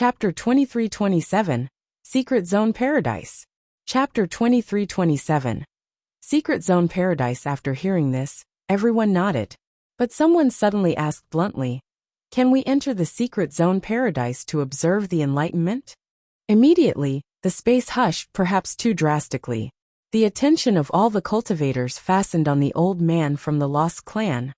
Chapter 2327, Secret Zone Paradise. Chapter 2327. Secret Zone Paradise. After hearing this, everyone nodded. But someone suddenly asked bluntly, "Can we enter the Secret Zone Paradise to observe the enlightenment?" Immediately, the space hushed, perhaps too drastically. The attention of all the cultivators fastened on the old man from the Lost Clan,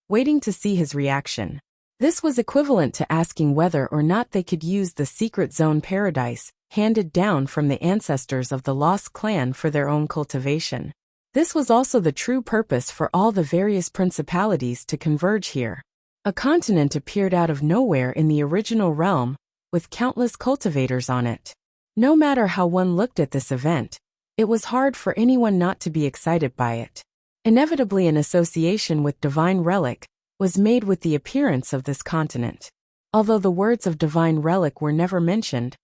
waiting to see his reaction. This was equivalent to asking whether or not they could use the Secret Zone Paradise, handed down from the ancestors of the Lost Clan for their own cultivation. This was also the true purpose for all the various principalities to converge here. A continent appeared out of nowhere in the original realm, with countless cultivators on it. No matter how one looked at this event, it was hard for anyone not to be excited by it. Inevitably, an association with divine relic was made with the appearance of this continent. Although the words of divine relic were never mentioned,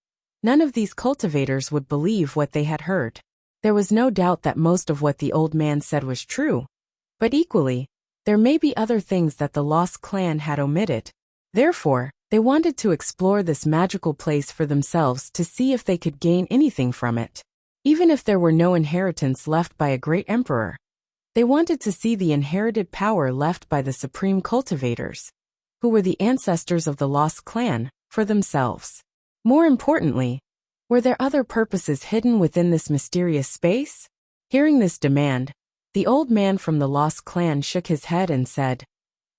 none of these cultivators would believe what they had heard. There was no doubt that most of what the old man said was true, but equally, there may be other things that the Lost Clan had omitted. Therefore, they wanted to explore this magical place for themselves to see if they could gain anything from it. Even if there were no inheritance left by a great emperor, they wanted to see the inherited power left by the supreme cultivators, who were the ancestors of the Lost Clan, for themselves. More importantly, were there other purposes hidden within this mysterious space? Hearing this demand, the old man from the Lost Clan shook his head and said,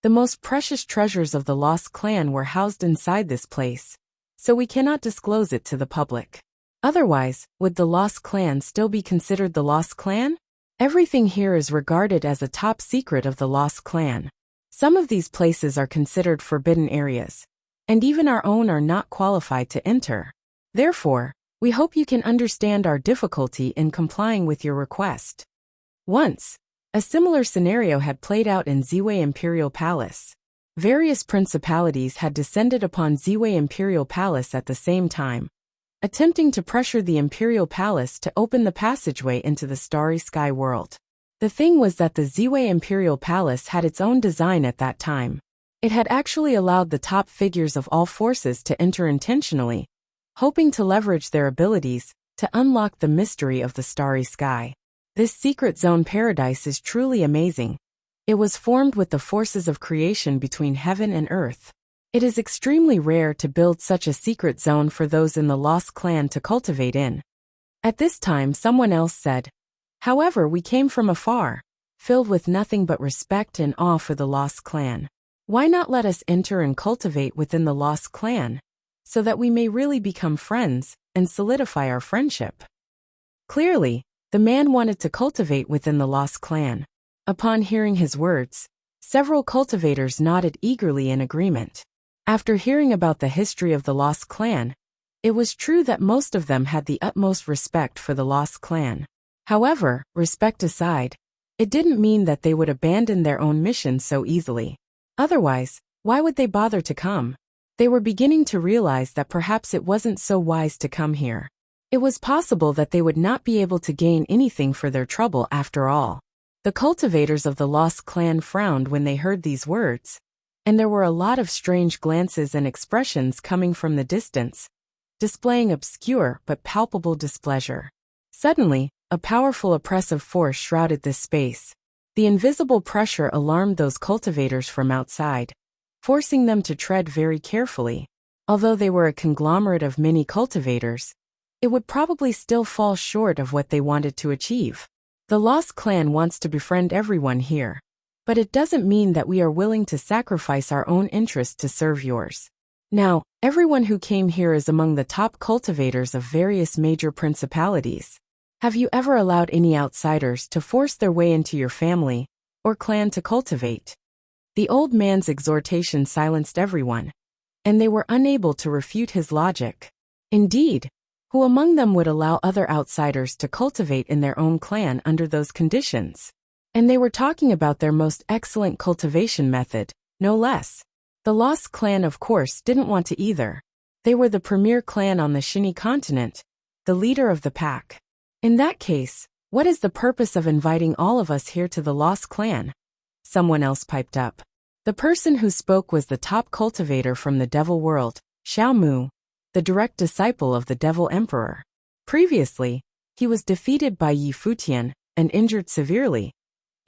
"The most precious treasures of the Lost Clan were housed inside this place, so we cannot disclose it to the public. Otherwise, would the Lost Clan still be considered the Lost Clan? Everything here is regarded as a top secret of the Lost Clan. Some of these places are considered forbidden areas, and even our own are not qualified to enter. Therefore, we hope you can understand our difficulty in complying with your request." Once, a similar scenario had played out in Ziwei Imperial Palace. Various principalities had descended upon Ziwei Imperial Palace at the same time, attempting to pressure the Imperial Palace to open the passageway into the Starry Sky world. The thing was that the Ziwei Imperial Palace had its own design at that time. It had actually allowed the top figures of all forces to enter intentionally, hoping to leverage their abilities to unlock the mystery of the Starry Sky. This Secret Zone Paradise is truly amazing. It was formed with the forces of creation between heaven and earth. It is extremely rare to build such a secret zone for those in the Lost Clan to cultivate in. At this time, someone else said, "However, we came from afar, filled with nothing but respect and awe for the Lost Clan. Why not let us enter and cultivate within the Lost Clan, so that we may really become friends and solidify our friendship?" Clearly, the man wanted to cultivate within the Lost Clan. Upon hearing his words, several cultivators nodded eagerly in agreement. After hearing about the history of the Lost Clan, it was true that most of them had the utmost respect for the Lost Clan. However, respect aside, it didn't mean that they would abandon their own mission so easily. Otherwise, why would they bother to come? They were beginning to realize that perhaps it wasn't so wise to come here. It was possible that they would not be able to gain anything for their trouble after all. The cultivators of the Lost Clan frowned when they heard these words, and there were a lot of strange glances and expressions coming from the distance, displaying obscure but palpable displeasure. Suddenly, a powerful oppressive force shrouded this space. The invisible pressure alarmed those cultivators from outside, forcing them to tread very carefully. Although they were a conglomerate of many cultivators, it would probably still fall short of what they wanted to achieve. The Lost Clan wants to befriend everyone here, but it doesn't mean that we are willing to sacrifice our own interest to serve yours. Now, everyone who came here is among the top cultivators of various major principalities. Have you ever allowed any outsiders to force their way into your family or clan to cultivate? The old man's exhortation silenced everyone, and they were unable to refute his logic. Indeed, who among them would allow other outsiders to cultivate in their own clan under those conditions? And they were talking about their most excellent cultivation method, no less. The Lost Clan, of course, didn't want to either. They were the premier clan on the Shinny continent, the leader of the pack. In that case, what is the purpose of inviting all of us here to the Lost Clan? Someone else piped up. The person who spoke was the top cultivator from the Devil World, Xiao Mu. the direct disciple of the Devil Emperor. Previously, he was defeated by Futian and injured severely.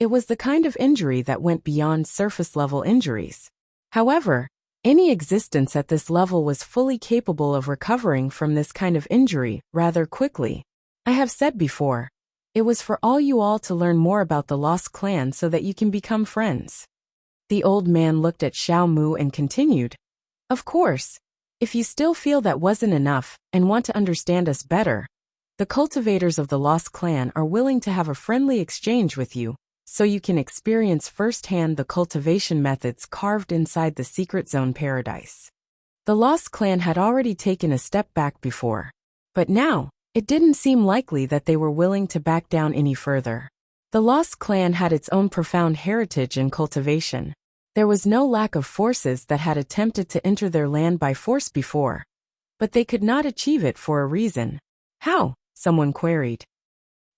It was the kind of injury that went beyond surface-level injuries. However, any existence at this level was fully capable of recovering from this kind of injury rather quickly. I have said before, it was for you all to learn more about the Lost Clan so that you can become friends. The old man looked at Xiao Mu and continued, "Of course, if you still feel that wasn't enough and want to understand us better, the cultivators of the Lost Clan are willing to have a friendly exchange with you, so you can experience firsthand the cultivation methods carved inside the Secret Zone Paradise." The Lost Clan had already taken a step back before, but now, it didn't seem likely that they were willing to back down any further. The Lost Clan had its own profound heritage in cultivation. There was no lack of forces that had attempted to enter their land by force before, but they could not achieve it for a reason. How? Someone queried.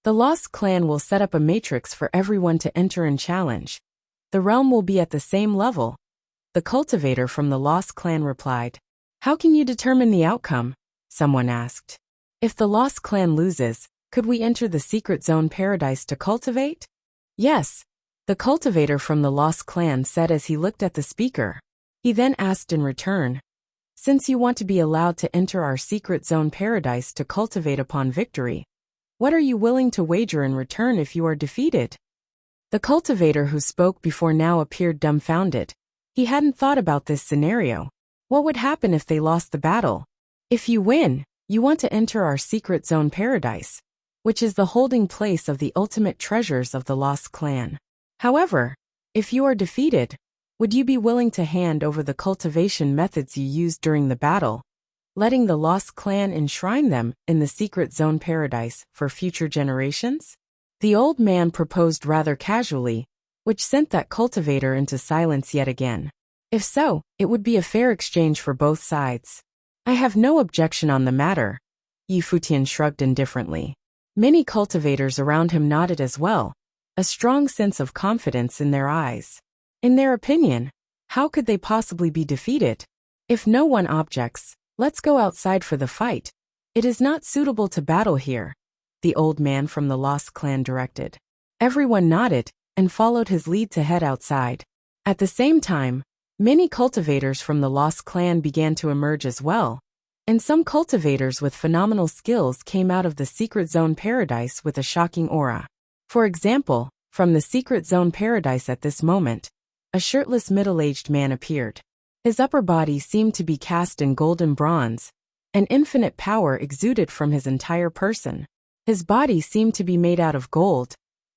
The Lost Clan will set up a matrix for everyone to enter and challenge. The realm will be at the same level. The cultivator from the Lost Clan replied. How can you determine the outcome? Someone asked. If the Lost Clan loses, could we enter the Secret Zone Paradise to cultivate? Yes, the cultivator from the Lost Clan said as he looked at the speaker. He then asked in return, since you want to be allowed to enter our Secret Zone Paradise to cultivate upon victory, what are you willing to wager in return if you are defeated? The cultivator who spoke before now appeared dumbfounded. He hadn't thought about this scenario. What would happen if they lost the battle? If you win, you want to enter our Secret Zone Paradise, which is the holding place of the ultimate treasures of the Lost Clan. However, if you are defeated, would you be willing to hand over the cultivation methods you used during the battle, letting the Lost Clan enshrine them in the Secret Zone Paradise for future generations? The old man proposed rather casually, which sent that cultivator into silence yet again. If so, it would be a fair exchange for both sides. I have no objection on the matter. Futian shrugged indifferently. Many cultivators around him nodded as well, a strong sense of confidence in their eyes. In their opinion, how could they possibly be defeated? If no one objects, let's go outside for the fight. It is not suitable to battle here, the old man from the Lost Clan directed. Everyone nodded and followed his lead to head outside. At the same time, many cultivators from the Lost Clan began to emerge as well, and some cultivators with phenomenal skills came out of the Secret Zone Paradise with a shocking aura. For example, from the Secret Zone Paradise at this moment, a shirtless middle-aged man appeared. His upper body seemed to be cast in golden bronze, and infinite power exuded from his entire person. His body seemed to be made out of gold.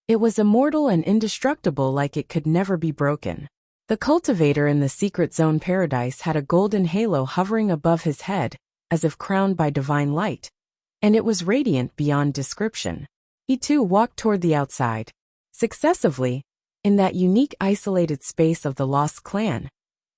It was immortal and indestructible, like it could never be broken. The cultivator in the Secret Zone Paradise had a golden halo hovering above his head, as if crowned by divine light, and it was radiant beyond description. He too walked toward the outside. Successively, in that unique isolated space of the Lost Clan,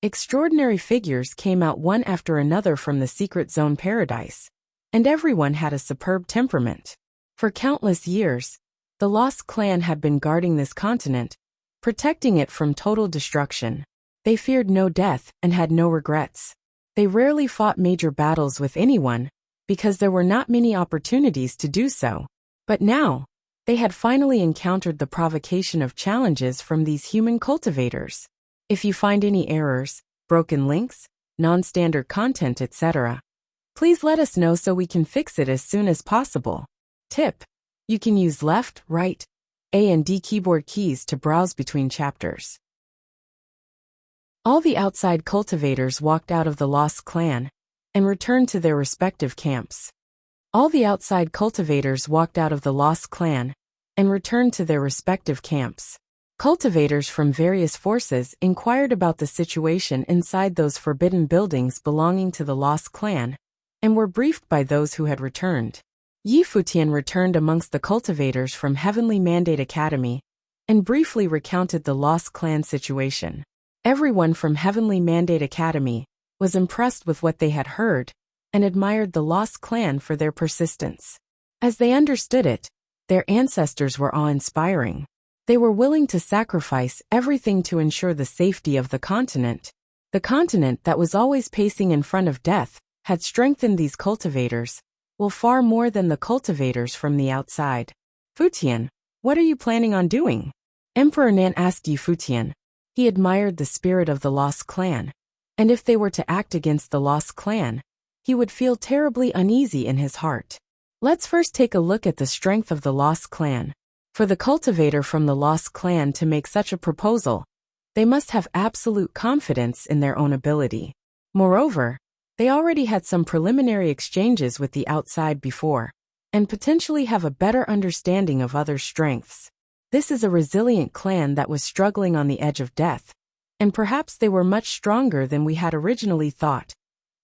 extraordinary figures came out one after another from the Secret Zone Paradise, and everyone had a superb temperament. For countless years, the Lost Clan had been guarding this continent, protecting it from total destruction. They feared no death and had no regrets. They rarely fought major battles with anyone, because there were not many opportunities to do so. But now, they had finally encountered the provocation of challenges from these human cultivators. If you find any errors, broken links, non-standard content, etc., please let us know so we can fix it as soon as possible. Tip: you can use left, right, A and D keyboard keys to browse between chapters. All the outside cultivators walked out of the Lost Clan and returned to their respective camps. All the outside cultivators walked out of the Lost Clan and returned to their respective camps. Cultivators from various forces inquired about the situation inside those forbidden buildings belonging to the Lost Clan and were briefed by those who had returned. Futian returned amongst the cultivators from Heavenly Mandate Academy and briefly recounted the Lost Clan situation. Everyone from Heavenly Mandate Academy was impressed with what they had heard and admired the Lost Clan for their persistence. As they understood it, their ancestors were awe-inspiring. They were willing to sacrifice everything to ensure the safety of the continent that was always pacing in front of death, had strengthened these cultivators, well, far more than the cultivators from the outside. Futian, what are you planning on doing? Emperor Nan asked Futian. He admired the spirit of the Lost Clan, and if they were to act against the Lost Clan, he would feel terribly uneasy in his heart. Let's first take a look at the strength of the Lost Clan. For the cultivator from the Lost Clan to make such a proposal, they must have absolute confidence in their own ability. Moreover, they already had some preliminary exchanges with the outside before, and potentially have a better understanding of others' strengths. This is a resilient clan that was struggling on the edge of death, and perhaps they were much stronger than we had originally thought,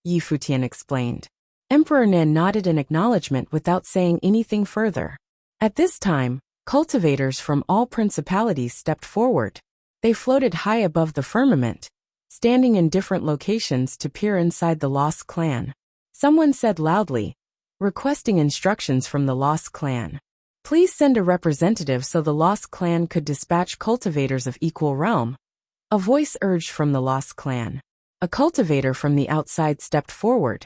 Futian explained. Emperor Nan nodded in acknowledgement without saying anything further. At this time, cultivators from all principalities stepped forward. They floated high above the firmament, standing in different locations to peer inside the Lost Clan. Someone said loudly, requesting instructions from the Lost Clan. Please send a representative so the Lost Clan could dispatch cultivators of equal realm. A voice urged from the Lost Clan. A cultivator from the outside stepped forward,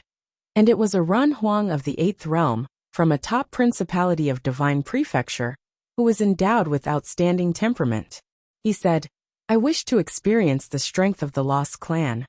and it was a Run Huang of the 8th realm, from a top principality of divine prefecture, who was endowed with outstanding temperament. He said, I wish to experience the strength of the Lost Clan.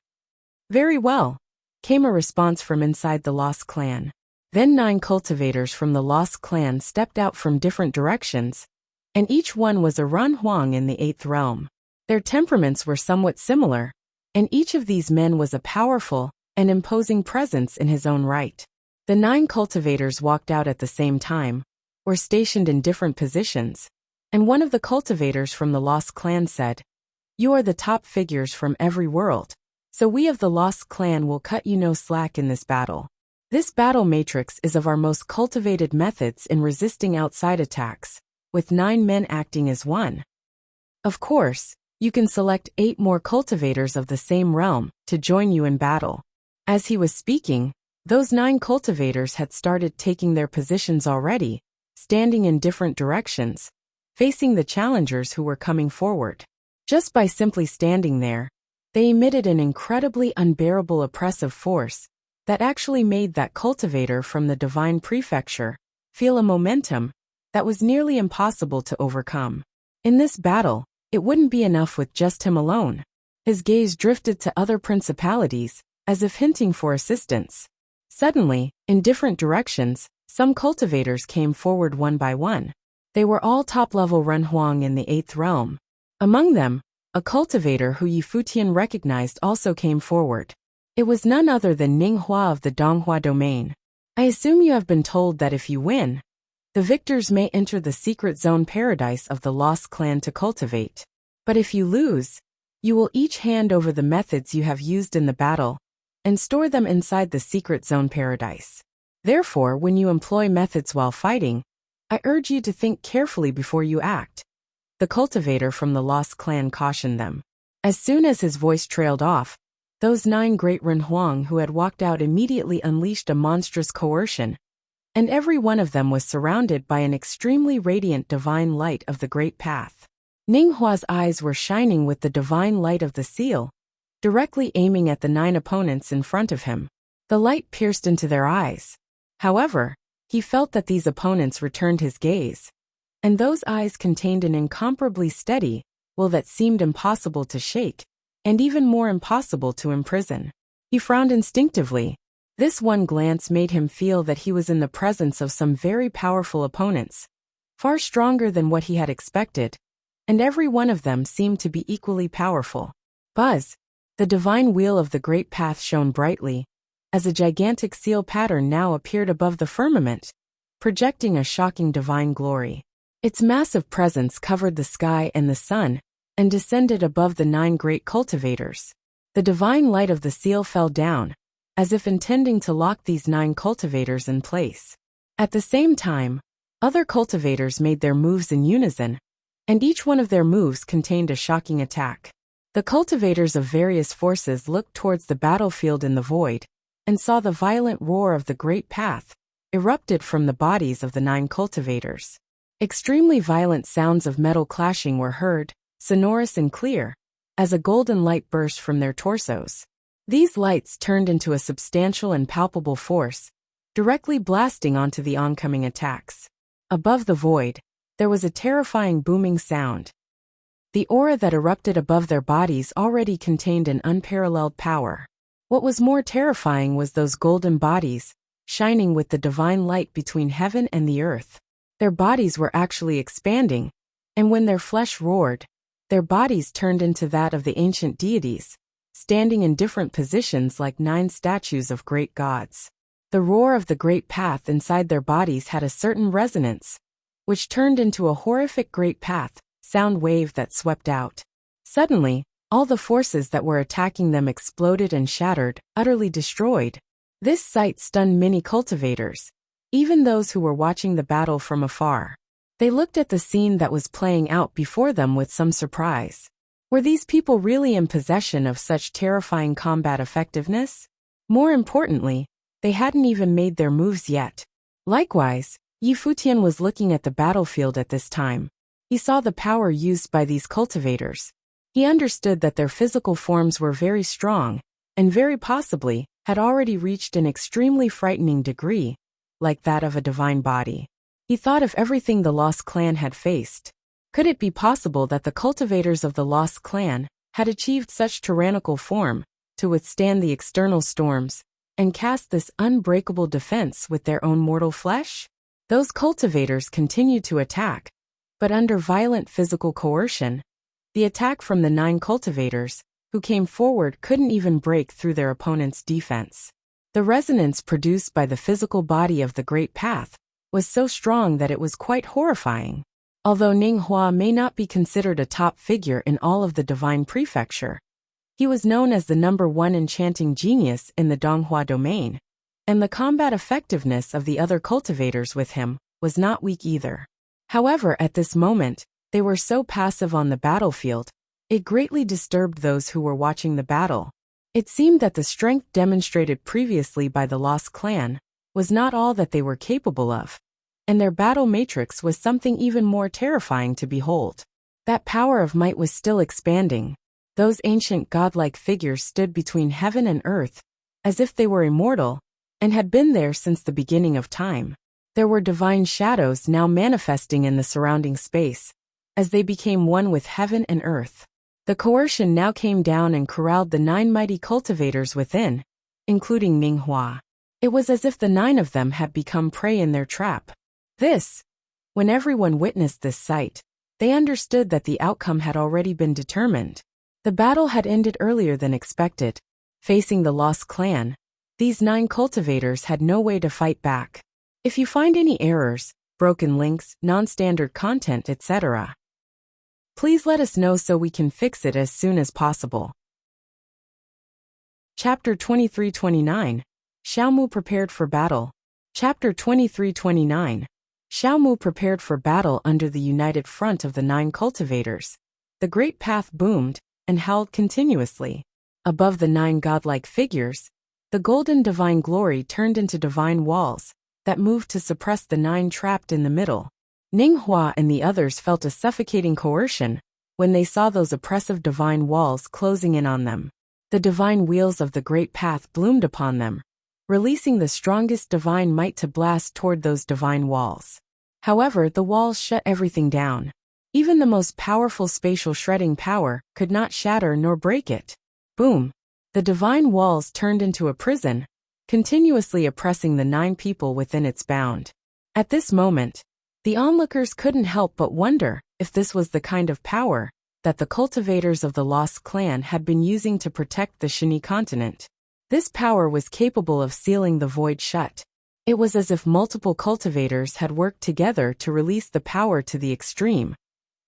Very well, came a response from inside the Lost Clan. Then 9 cultivators from the Lost Clan stepped out from different directions, and each one was a Run Huang in the 8th realm. Their temperaments were somewhat similar, and each of these men was a powerful and imposing presence in his own right. The 9 cultivators walked out at the same time, or stationed in different positions, and one of the cultivators from the Lost Clan said, You are the top figures from every world, so we of the Lost Clan will cut you no slack in this battle. This battle matrix is of our most cultivated methods in resisting outside attacks, with 9 men acting as one. Of course, you can select 8 more cultivators of the same realm to join you in battle. As he was speaking, those 9 cultivators had started taking their positions already, standing in different directions, facing the challengers who were coming forward. Just by simply standing there, they emitted an incredibly unbearable oppressive force that actually made that cultivator from the divine prefecture feel a momentum that was nearly impossible to overcome. In this battle, it wouldn't be enough with just him alone. His gaze drifted to other principalities, as if hinting for assistance. Suddenly, in different directions, some cultivators came forward one by one. They were all top-level Run Huang in the 8th realm. Among them, a cultivator who Futian recognized also came forward. It was none other than Ning Hua of the Donghua domain. I assume you have been told that if you win, the victors may enter the secret zone paradise of the Lost Clan to cultivate. But if you lose, you will each hand over the methods you have used in the battle and store them inside the secret zone paradise. Therefore, when you employ methods while fighting, I urge you to think carefully before you act. The cultivator from the Lost Clan cautioned them. As soon as his voice trailed off, those 9 great Run Huang who had walked out immediately unleashed a monstrous coercion, and every one of them was surrounded by an extremely radiant divine light of the Great Path. Ning Hua's eyes were shining with the divine light of the seal, directly aiming at the 9 opponents in front of him. The light pierced into their eyes. However, he felt that these opponents returned his gaze, and those eyes contained an incomparably steady will that seemed impossible to shake, and even more impossible to imprison. He frowned instinctively. This one glance made him feel that he was in the presence of some very powerful opponents, far stronger than what he had expected, and every one of them seemed to be equally powerful. Buzz! The divine wheel of the Great Path shone brightly, as a gigantic seal pattern now appeared above the firmament, projecting a shocking divine glory. Its massive presence covered the sky and the sun, and descended above the 9 great cultivators. The divine light of the seal fell down, as if intending to lock these 9 cultivators in place. At the same time, other cultivators made their moves in unison, and each one of their moves contained a shocking attack. The cultivators of various forces looked towards the battlefield in the void, and saw the violent roar of the Great Path erupted from the bodies of the 9 cultivators. Extremely violent sounds of metal clashing were heard, sonorous and clear, as a golden light burst from their torsos. These lights turned into a substantial and palpable force, directly blasting onto the oncoming attacks. Above the void, there was a terrifying booming sound. The aura that erupted above their bodies already contained an unparalleled power. What was more terrifying was those golden bodies, shining with the divine light between heaven and the earth. Their bodies were actually expanding, and when their flesh roared, their bodies turned into that of the ancient deities, standing in different positions like 9 statues of great gods. The roar of the great path inside their bodies had a certain resonance, which turned into a horrific great path sound wave that swept out. Suddenly, all the forces that were attacking them exploded and shattered, utterly destroyed. This sight stunned many cultivators, even those who were watching the battle from afar. They looked at the scene that was playing out before them with some surprise. Were these people really in possession of such terrifying combat effectiveness? More importantly, they hadn't even made their moves yet. Likewise, Futian was looking at the battlefield at this time. He saw the power used by these cultivators. He understood that their physical forms were very strong, and very possibly had already reached an extremely frightening degree, like that of a divine body. He thought of everything the Lost Clan had faced. Could it be possible that the cultivators of the Lost Clan had achieved such tyrannical form to withstand the external storms and cast this unbreakable defense with their own mortal flesh? Those cultivators continued to attack, but under violent physical coercion. The attack from the 9 cultivators, who came forward, couldn't even break through their opponent's defense. The resonance produced by the physical body of the Great Path was so strong that it was quite horrifying. Although Ninghua may not be considered a top figure in all of the Divine Prefecture, he was known as the #1 enchanting genius in the Donghua domain, and the combat effectiveness of the other cultivators with him was not weak either. However, at this moment, they were so passive on the battlefield, it greatly disturbed those who were watching the battle. It seemed that the strength demonstrated previously by the Lost Clan was not all that they were capable of, and their battle matrix was something even more terrifying to behold. That power of might was still expanding. Those ancient godlike figures stood between heaven and earth, as if they were immortal, and had been there since the beginning of time. There were divine shadows now manifesting in the surrounding space, as they became one with heaven and earth. The coercion now came down and corralled the 9 mighty cultivators within, including Ninghua. It was as if the 9 of them had become prey in their trap. When everyone witnessed this sight, they understood that the outcome had already been determined. The battle had ended earlier than expected. Facing the Lost Clan, these 9 cultivators had no way to fight back. If you find any errors, broken links, non-standard content, etc., please let us know so we can fix it as soon as possible. Chapter 23-29. Xiaomu prepared for battle. Chapter 23-29. Xiaomu prepared for battle under the united front of the 9 cultivators. The great path boomed and howled continuously. Above the 9 godlike figures, the golden divine glory turned into divine walls that moved to suppress the 9 trapped in the middle. Ninghua and the others felt a suffocating coercion when they saw those oppressive divine walls closing in on them. The divine wheels of the great path bloomed upon them, releasing the strongest divine might to blast toward those divine walls. However, the walls shut everything down. Even the most powerful spatial shredding power could not shatter nor break it. Boom! The divine walls turned into a prison, continuously oppressing the 9 people within its bound. At this moment, the onlookers couldn't help but wonder if this was the kind of power that the cultivators of the Lost Clan had been using to protect the Shini continent. This power was capable of sealing the void shut. It was as if multiple cultivators had worked together to release the power to the extreme,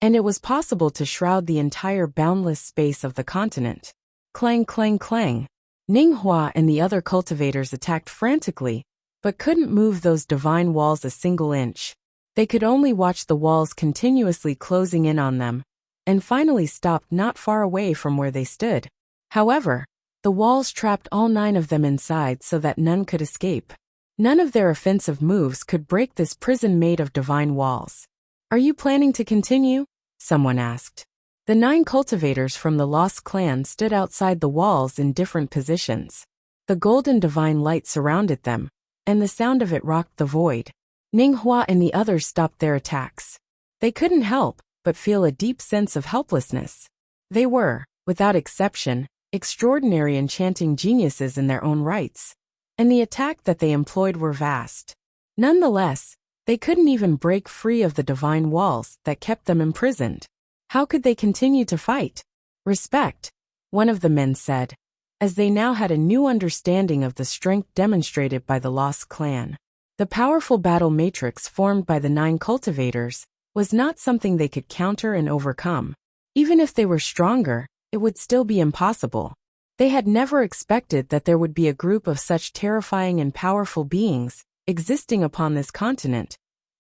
and it was possible to shroud the entire boundless space of the continent. Clang, clang, clang. Ninghua and the other cultivators attacked frantically, but couldn't move those divine walls a single inch. They could only watch the walls continuously closing in on them, and finally stopped not far away from where they stood. However, the walls trapped all 9 of them inside so that none could escape. None of their offensive moves could break this prison made of divine walls. "Are you planning to continue?" someone asked. The 9 cultivators from the Lost Clan stood outside the walls in different positions. The golden divine light surrounded them, and the sound of it rocked the void. Ninghua and the others stopped their attacks. They couldn't help but feel a deep sense of helplessness. They were, without exception, extraordinary enchanting geniuses in their own rights, and the attack that they employed were vast. Nonetheless, they couldn't even break free of the divine walls that kept them imprisoned. How could they continue to fight? Respect, one of the men said, as they now had a new understanding of the strength demonstrated by the Lost Clan. The powerful battle matrix formed by the 9 cultivators was not something they could counter and overcome. Even if they were stronger, it would still be impossible. They had never expected that there would be a group of such terrifying and powerful beings existing upon this continent,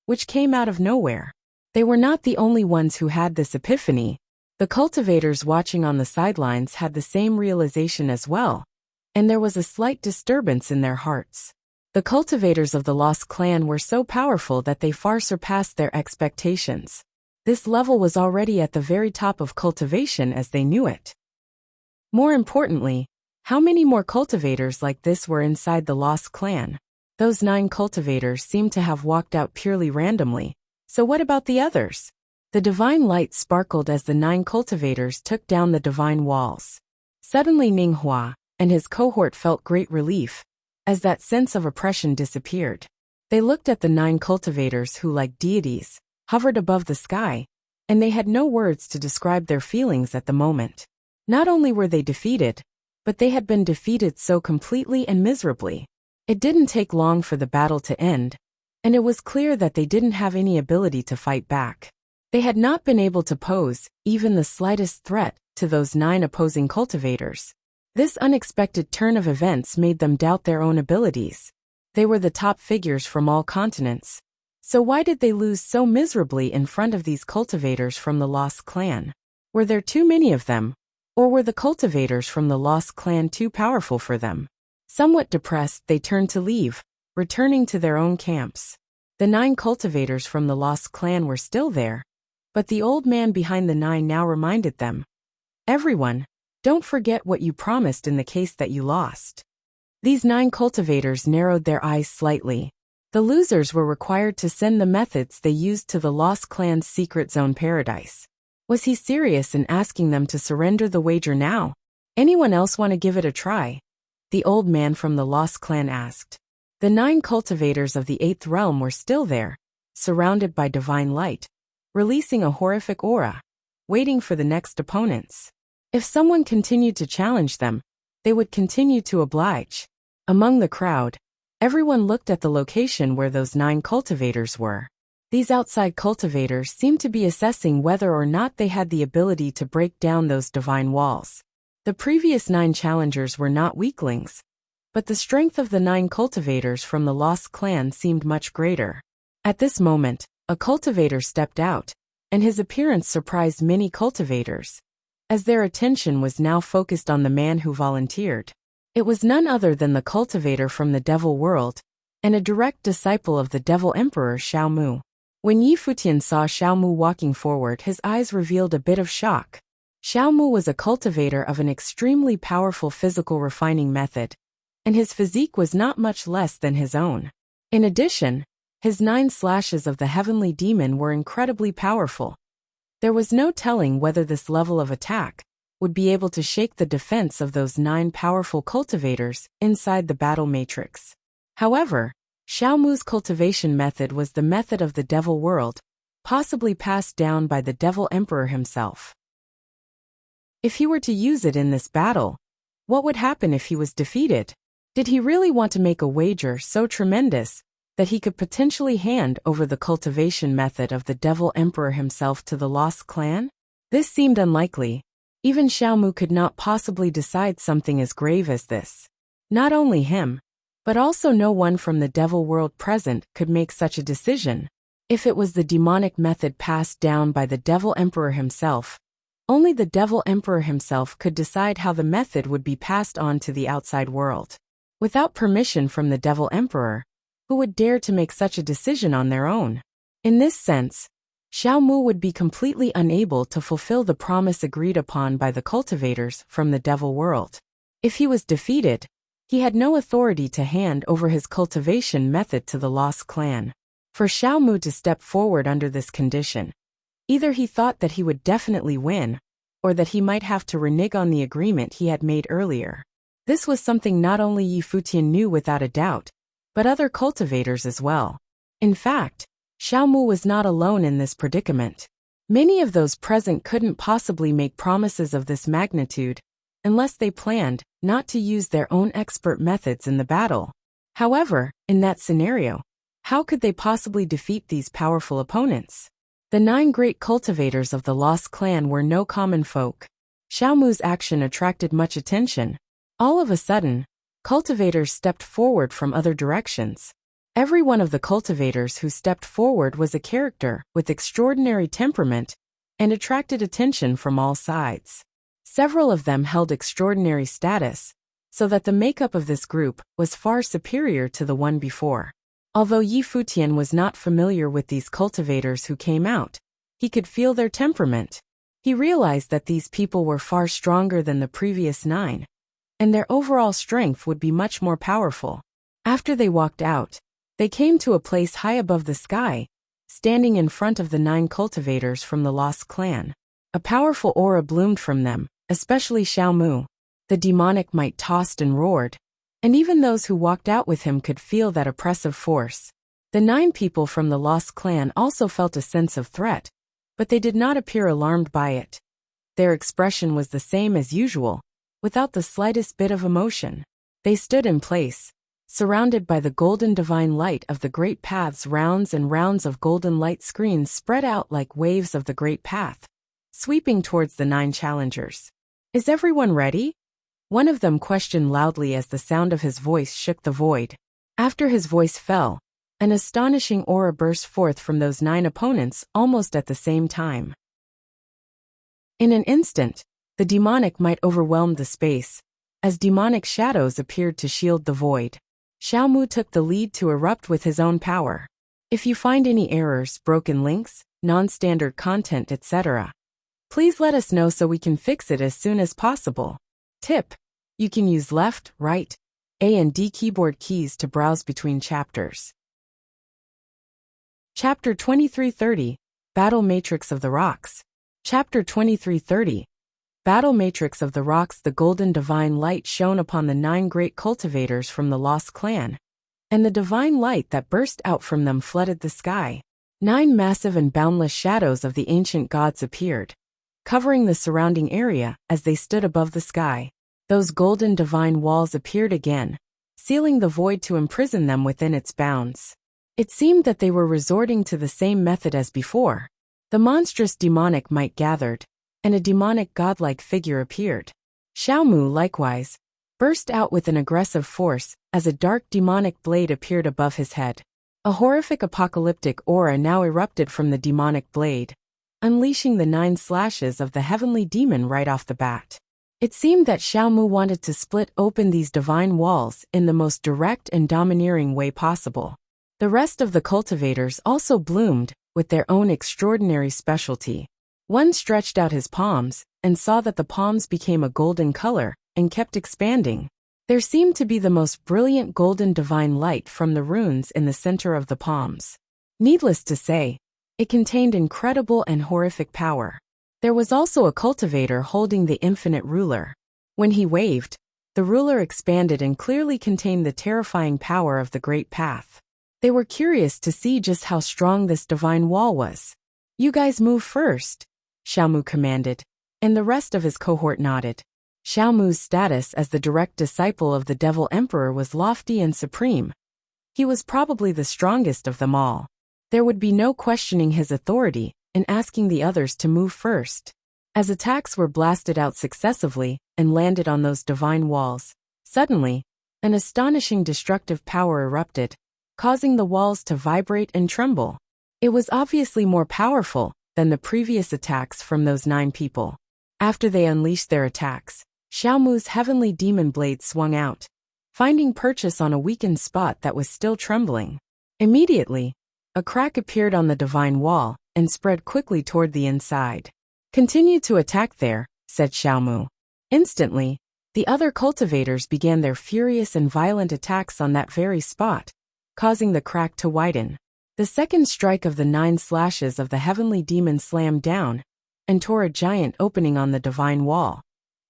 which came out of nowhere. They were not the only ones who had this epiphany. The cultivators watching on the sidelines had the same realization as well, and there was a slight disturbance in their hearts. The cultivators of the Lost Clan were so powerful that they far surpassed their expectations. This level was already at the very top of cultivation as they knew it. More importantly, how many more cultivators like this were inside the Lost Clan? Those 9 cultivators seemed to have walked out purely randomly. So what about the others? The divine light sparkled as the 9 cultivators took down the divine walls. Suddenly Ninghua and his cohort felt great relief, as that sense of oppression disappeared. They looked at the 9 cultivators who, like deities, hovered above the sky, and they had no words to describe their feelings at the moment. Not only were they defeated, but they had been defeated so completely and miserably. It didn't take long for the battle to end, and it was clear that they didn't have any ability to fight back. They had not been able to pose even the slightest threat to those 9 opposing cultivators. This unexpected turn of events made them doubt their own abilities. They were the top figures from all continents. So why did they lose so miserably in front of these cultivators from the Lost Clan? Were there too many of them? Or were the cultivators from the Lost Clan too powerful for them? Somewhat depressed, they turned to leave, returning to their own camps. The 9 cultivators from the Lost Clan were still there, but the old man behind the 9 now reminded them, "Everyone, don't forget what you promised in the case that you lost." These 9 cultivators narrowed their eyes slightly. The losers were required to send the methods they used to the Lost Clan's secret zone paradise. Was he serious in asking them to surrender the wager now? Anyone else want to give it a try? The old man from the Lost Clan asked. The 9 cultivators of the 8th realm were still there, surrounded by divine light, releasing a horrific aura, waiting for the next opponents. If someone continued to challenge them, they would continue to oblige. Among the crowd, everyone looked at the location where those 9 cultivators were. These outside cultivators seemed to be assessing whether or not they had the ability to break down those divine walls. The previous 9 challengers were not weaklings, but the strength of the 9 cultivators from the Lost Clan seemed much greater. At this moment, a cultivator stepped out, and his appearance surprised many cultivators, as their attention was now focused on the man who volunteered. It was none other than the cultivator from the Devil World, and a direct disciple of the Devil Emperor Xiao Mu. When Futian saw Xiao Mu walking forward, his eyes revealed a bit of shock. Xiao Mu was a cultivator of an extremely powerful physical refining method, and his physique was not much less than his own. In addition, his 9 slashes of the heavenly demon were incredibly powerful. There was no telling whether this level of attack would be able to shake the defense of those 9 powerful cultivators inside the battle matrix. However, Xiao Mu's cultivation method was the method of the Devil World, possibly passed down by the Devil Emperor himself. If he were to use it in this battle, what would happen if he was defeated? Did he really want to make a wager so tremendous that he could potentially hand over the cultivation method of the Devil Emperor himself to the Lost Clan? This seemed unlikely. Even Xiao Mu could not possibly decide something as grave as this. Not only him, but also no one from the Devil World present could make such a decision. If it was the demonic method passed down by the Devil Emperor himself, only the Devil Emperor himself could decide how the method would be passed on to the outside world. Without permission from the Devil Emperor, who would dare to make such a decision on their own? In this sense, Xiao Mu would be completely unable to fulfill the promise agreed upon by the cultivators from the devil world. If he was defeated, he had no authority to hand over his cultivation method to the Lost Clan. For Xiao Mu to step forward under this condition, either he thought that he would definitely win, or that he might have to renege on the agreement he had made earlier. This was something not only Yi Futian knew without a doubt, but other cultivators as well. In fact, Xiao Mu was not alone in this predicament. Many of those present couldn't possibly make promises of this magnitude unless they planned not to use their own expert methods in the battle. However, in that scenario, how could they possibly defeat these powerful opponents? The 9 great cultivators of the Lost Clan were no common folk. Xiao Mu's action attracted much attention. All of a sudden, cultivators stepped forward from other directions. Every one of the cultivators who stepped forward was a character with extraordinary temperament and attracted attention from all sides. Several of them held extraordinary status, so that the makeup of this group was far superior to the one before. Although Yi Futian was not familiar with these cultivators who came out, he could feel their temperament. He realized that these people were far stronger than the previous 9, and their overall strength would be much more powerful. After they walked out, they came to a place high above the sky, standing in front of the 9 cultivators from the Lost Clan. A powerful aura bloomed from them, especially Xiao Mu. The demonic might tossed and roared, and even those who walked out with him could feel that oppressive force. The 9 people from the Lost Clan also felt a sense of threat, but they did not appear alarmed by it. Their expression was the same as usual, without the slightest bit of emotion. They stood in place, surrounded by the golden divine light of the great paths. Rounds and rounds of golden light screens spread out like waves of the great path, sweeping towards the 9 challengers. "Is everyone ready?" One of them questioned loudly as the sound of his voice shook the void. After his voice fell, an astonishing aura burst forth from those 9 opponents almost at the same time. In an instant, the demonic might overwhelmed the space, as demonic shadows appeared to shield the void. Xiao Mu took the lead to erupt with his own power. If you find any errors, broken links, non-standard content, etc., please let us know so we can fix it as soon as possible. Tip: you can use left, right, A and D keyboard keys to browse between chapters. Chapter 2330, Battle Matrix of the Rocks. Chapter 2330, Battle Matrix of the Rocks. The golden divine light shone upon the 9 great cultivators from the Lost Clan, and the divine light that burst out from them flooded the sky. 9 massive and boundless shadows of the ancient gods appeared, covering the surrounding area as they stood above the sky. Those golden divine walls appeared again, sealing the void to imprison them within its bounds. It seemed that they were resorting to the same method as before. The monstrous demonic might gathered, and a demonic godlike figure appeared. Xiao Mu, likewise, burst out with an aggressive force as a dark demonic blade appeared above his head. A horrific apocalyptic aura now erupted from the demonic blade, unleashing the 9 slashes of the heavenly demon right off the bat. It seemed that Xiao Mu wanted to split open these divine walls in the most direct and domineering way possible. The rest of the cultivators also bloomed with their own extraordinary specialty. One stretched out his palms and saw that the palms became a golden color and kept expanding. There seemed to be the most brilliant golden divine light from the runes in the center of the palms. Needless to say, it contained incredible and horrific power. There was also a cultivator holding the infinite ruler. When he waved, the ruler expanded and clearly contained the terrifying power of the great path. They were curious to see just how strong this divine wall was. "You guys move first," Xiao Mu commanded, and the rest of his cohort nodded. Xiao Mu's status as the direct disciple of the Devil Emperor was lofty and supreme. He was probably the strongest of them all. There would be no questioning his authority and asking the others to move first. As attacks were blasted out successively and landed on those divine walls, suddenly, an astonishing destructive power erupted, causing the walls to vibrate and tremble. It was obviously more powerful than the previous attacks from those 9 people. After they unleashed their attacks, Xiao Mu's heavenly demon blade swung out, finding purchase on a weakened spot that was still trembling. Immediately, a crack appeared on the divine wall, and spread quickly toward the inside. "Continue to attack there," said Xiaomu. Instantly, the other cultivators began their furious and violent attacks on that very spot, causing the crack to widen. The second strike of the 9 slashes of the heavenly demon slammed down and tore a giant opening on the divine wall,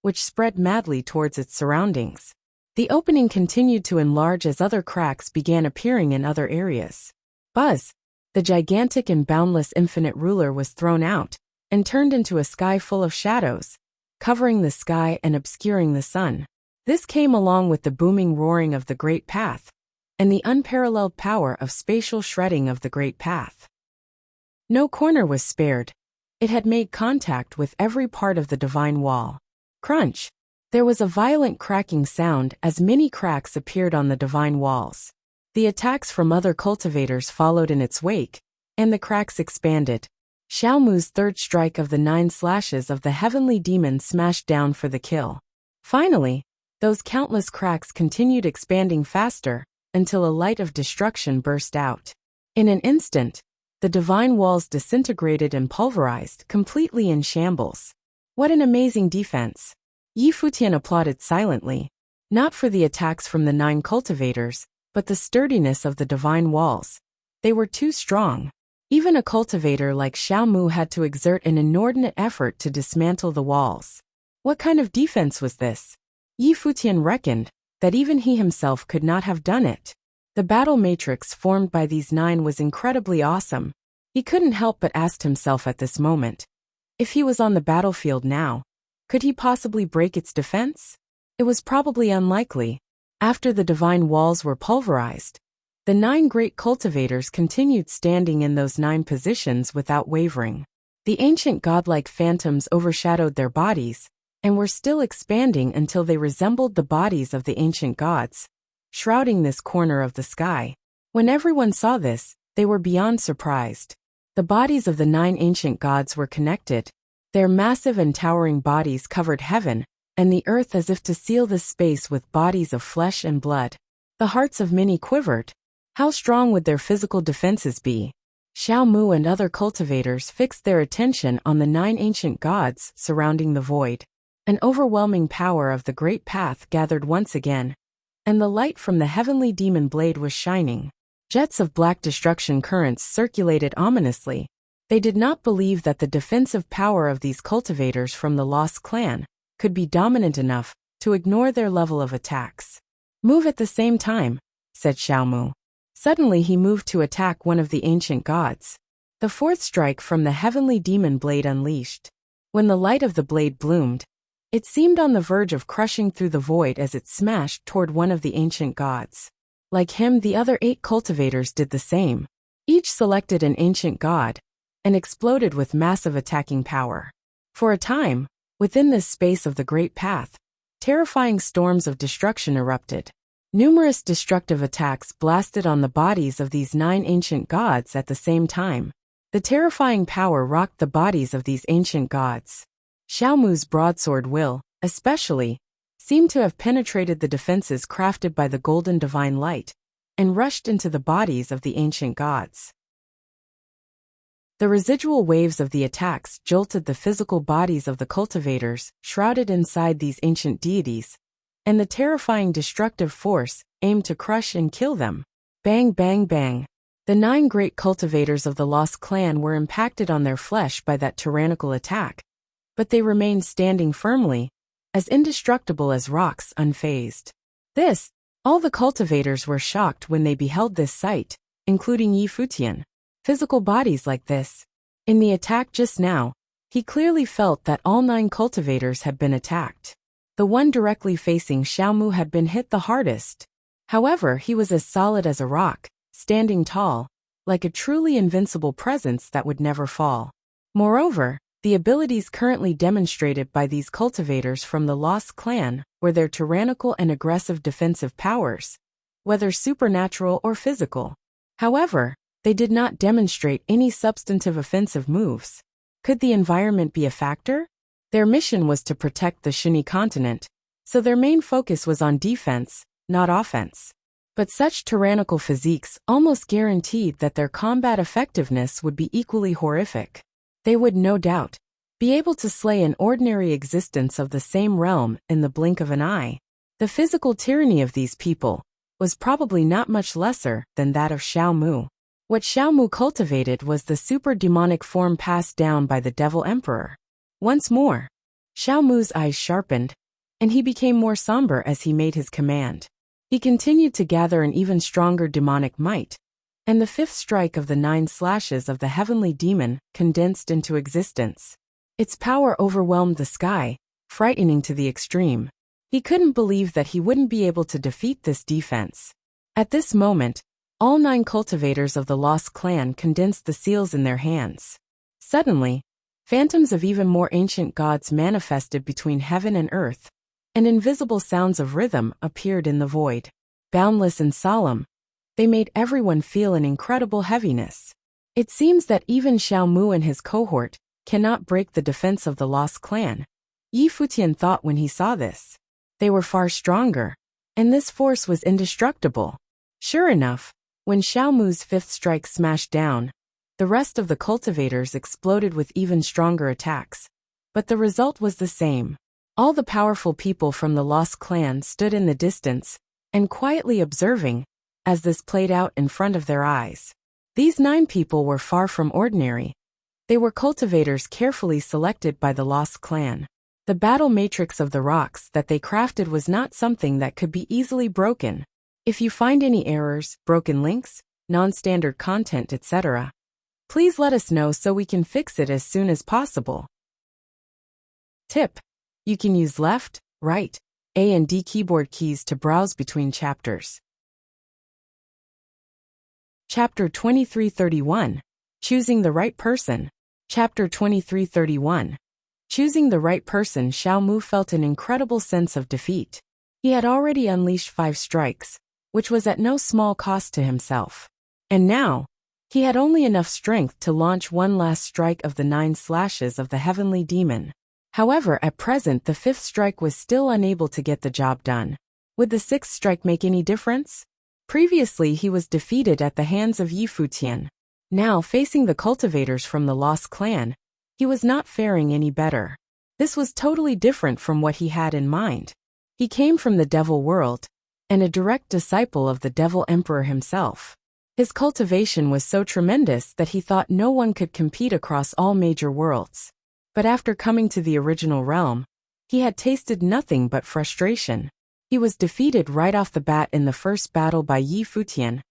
which spread madly towards its surroundings. The opening continued to enlarge as other cracks began appearing in other areas. Buzz! The gigantic and boundless infinite ruler was thrown out and turned into a sky full of shadows, covering the sky and obscuring the sun. This came along with the booming roaring of the Great Path and the unparalleled power of spatial shredding of the Great Path. No corner was spared. It had made contact with every part of the divine wall. Crunch! There was a violent cracking sound as many cracks appeared on the divine walls. The attacks from other cultivators followed in its wake, and the cracks expanded. Xiaomu's third strike of the 9 slashes of the heavenly demon smashed down for the kill. Finally, those countless cracks continued expanding faster until a light of destruction burst out. In an instant, the divine walls disintegrated and pulverized, completely in shambles. What an amazing defense! Futian applauded silently, not for the attacks from the 9 cultivators, but the sturdiness of the divine walls. They were too strong. Even a cultivator like Xiaomu had to exert an inordinate effort to dismantle the walls. What kind of defense was this? Futian reckoned that even he himself could not have done it. The battle matrix formed by these 9 was incredibly awesome. He couldn't help but ask himself at this moment, if he was on the battlefield now, could he possibly break its defense? It was probably unlikely. After the divine walls were pulverized, the 9 great cultivators continued standing in those 9 positions without wavering. The ancient godlike phantoms overshadowed their bodies, and were still expanding until they resembled the bodies of the ancient gods, shrouding this corner of the sky. When everyone saw this, they were beyond surprised. The bodies of the 9 ancient gods were connected. Their massive and towering bodies covered heaven and the earth as if to seal this space with bodies of flesh and blood. The hearts of many quivered. How strong would their physical defenses be? Xiaomu and other cultivators fixed their attention on the 9 ancient gods surrounding the void. An overwhelming power of the Great Path gathered once again, and the light from the heavenly demon blade was shining. Jets of black destruction currents circulated ominously. They did not believe that the defensive power of these cultivators from the Lost Clan could be dominant enough to ignore their level of attacks. "Move at the same time," said Xiaomu. Suddenly he moved to attack one of the ancient gods. The fourth strike from the heavenly demon blade unleashed. When the light of the blade bloomed, it seemed on the verge of crushing through the void as it smashed toward one of the ancient gods. Like him, the other 8 cultivators did the same. Each selected an ancient god and exploded with massive attacking power. For a time, within this space of the Great Path, terrifying storms of destruction erupted. Numerous destructive attacks blasted on the bodies of these 9 ancient gods at the same time. The terrifying power rocked the bodies of these ancient gods. Xiaomu's broadsword will, especially, seemed to have penetrated the defenses crafted by the golden divine light, and rushed into the bodies of the ancient gods. The residual waves of the attacks jolted the physical bodies of the cultivators shrouded inside these ancient deities, and the terrifying destructive force aimed to crush and kill them. Bang, bang, bang. The 9 great cultivators of the Lost Clan were impacted on their flesh by that tyrannical attack, but they remained standing firmly, as indestructible as rocks, unfazed. All the cultivators were shocked when they beheld this sight, including Futian. Physical bodies like this. In the attack just now, he clearly felt that all 9 cultivators had been attacked. The one directly facing Xiaomu had been hit the hardest. However, he was as solid as a rock, standing tall, like a truly invincible presence that would never fall. Moreover, the abilities currently demonstrated by these cultivators from the Lost Clan were their tyrannical and aggressive defensive powers, whether supernatural or physical. However, they did not demonstrate any substantive offensive moves. Could the environment be a factor? Their mission was to protect the Shuni continent, so their main focus was on defense, not offense. But such tyrannical physiques almost guaranteed that their combat effectiveness would be equally horrific. They would, no doubt, be able to slay an ordinary existence of the same realm in the blink of an eye. The physical tyranny of these people was probably not much lesser than that of Xiao Mu. What Xiao Mu cultivated was the super-demonic form passed down by the Devil Emperor. Once more, Xiao Mu's eyes sharpened, and he became more somber as he made his command. He continued to gather an even stronger demonic might, and the fifth strike of the 9 slashes of the heavenly demon condensed into existence. Its power overwhelmed the sky, frightening to the extreme. He couldn't believe that he wouldn't be able to defeat this defense. At this moment, all 9 cultivators of the Lost Clan condensed the seals in their hands. Suddenly, phantoms of even more ancient gods manifested between heaven and earth, and invisible sounds of rhythm appeared in the void. Boundless and solemn, they made everyone feel an incredible heaviness. It seems that even Xiao Mu and his cohort cannot break the defense of the Lost Clan. Futian thought when he saw this. They were far stronger, and this force was indestructible. Sure enough, when Xiao Mu's fifth strike smashed down, the rest of the cultivators exploded with even stronger attacks. But the result was the same. All the powerful people from the Lost Clan stood in the distance, and quietly observing, as this played out in front of their eyes. These 9 people were far from ordinary. They were cultivators carefully selected by the Lost Clan. The battle matrix of the rocks that they crafted was not something that could be easily broken. If you find any errors, broken links, non-standard content, etc., please let us know so we can fix it as soon as possible. Tip: you can use left, right, A and D keyboard keys to browse between chapters. Chapter 2331. Choosing the right person. Chapter 2331. Choosing the right person. Xiao Mu felt an incredible sense of defeat. He had already unleashed 5 strikes, which was at no small cost to himself. And now, he had only enough strength to launch one last strike of the 9 slashes of the heavenly demon. However, at present the 5th strike was still unable to get the job done. Would the 6th strike make any difference? Previously he was defeated at the hands of Futian. Now, facing the cultivators from the Lost Clan, he was not faring any better. This was totally different from what he had in mind. He came from the Devil world, and a direct disciple of the Devil Emperor himself. His cultivation was so tremendous that he thought no one could compete across all major worlds. But after coming to the original realm, he had tasted nothing but frustration. He was defeated right off the bat in the first battle by Futian,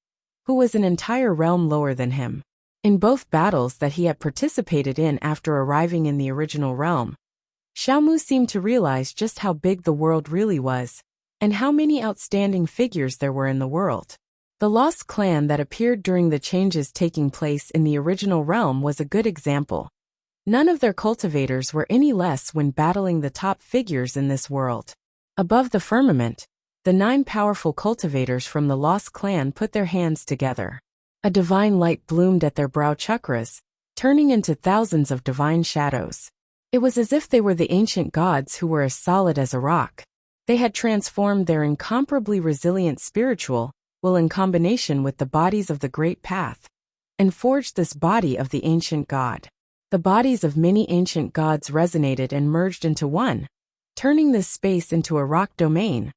who was an entire realm lower than him. In both battles that he had participated in after arriving in the original realm, Xiao Mu seemed to realize just how big the world really was, and how many outstanding figures there were in the world. The Lost Clan that appeared during the changes taking place in the original realm was a good example. None of their cultivators were any less when battling the top figures in this world. Above the firmament, the 9 powerful cultivators from the Lost Clan put their hands together. A divine light bloomed at their brow chakras, turning into thousands of divine shadows. It was as if they were the ancient gods who were as solid as a rock. They had transformed their incomparably resilient spiritual will in combination with the bodies of the Great Path, and forged this body of the ancient god. The bodies of many ancient gods resonated and merged into one, turning this space into a rock domain,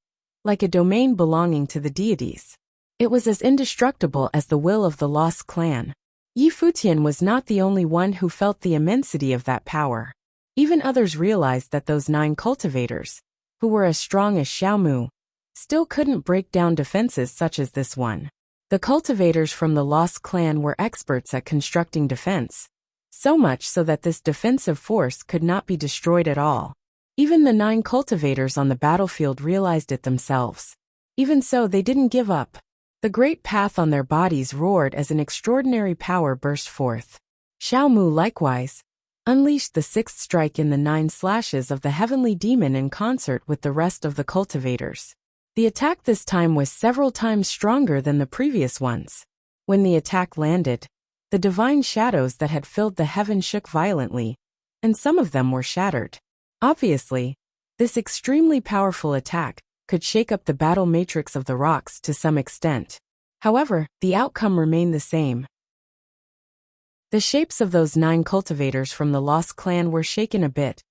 like a domain belonging to the deities. It was as indestructible as the will of the Lost Clan. Futian was not the only one who felt the immensity of that power. Even others realized that those 9 cultivators, who were as strong as Xiao Mu, still couldn't break down defenses such as this one. The cultivators from the Lost Clan were experts at constructing defense, so much so that this defensive force could not be destroyed at all. Even the 9 cultivators on the battlefield realized it themselves. Even so, they didn't give up. The great path on their bodies roared as an extraordinary power burst forth. Xiao Mu likewise unleashed the 6th strike in the 9 slashes of the heavenly demon in concert with the rest of the cultivators. The attack this time was several times stronger than the previous ones. When the attack landed, the divine shadows that had filled the heaven shook violently, and some of them were shattered. Obviously, this extremely powerful attack could shake up the battle matrix of the rocks to some extent. However, the outcome remained the same. The shapes of those 9 cultivators from the Lost Clan were shaken a bit,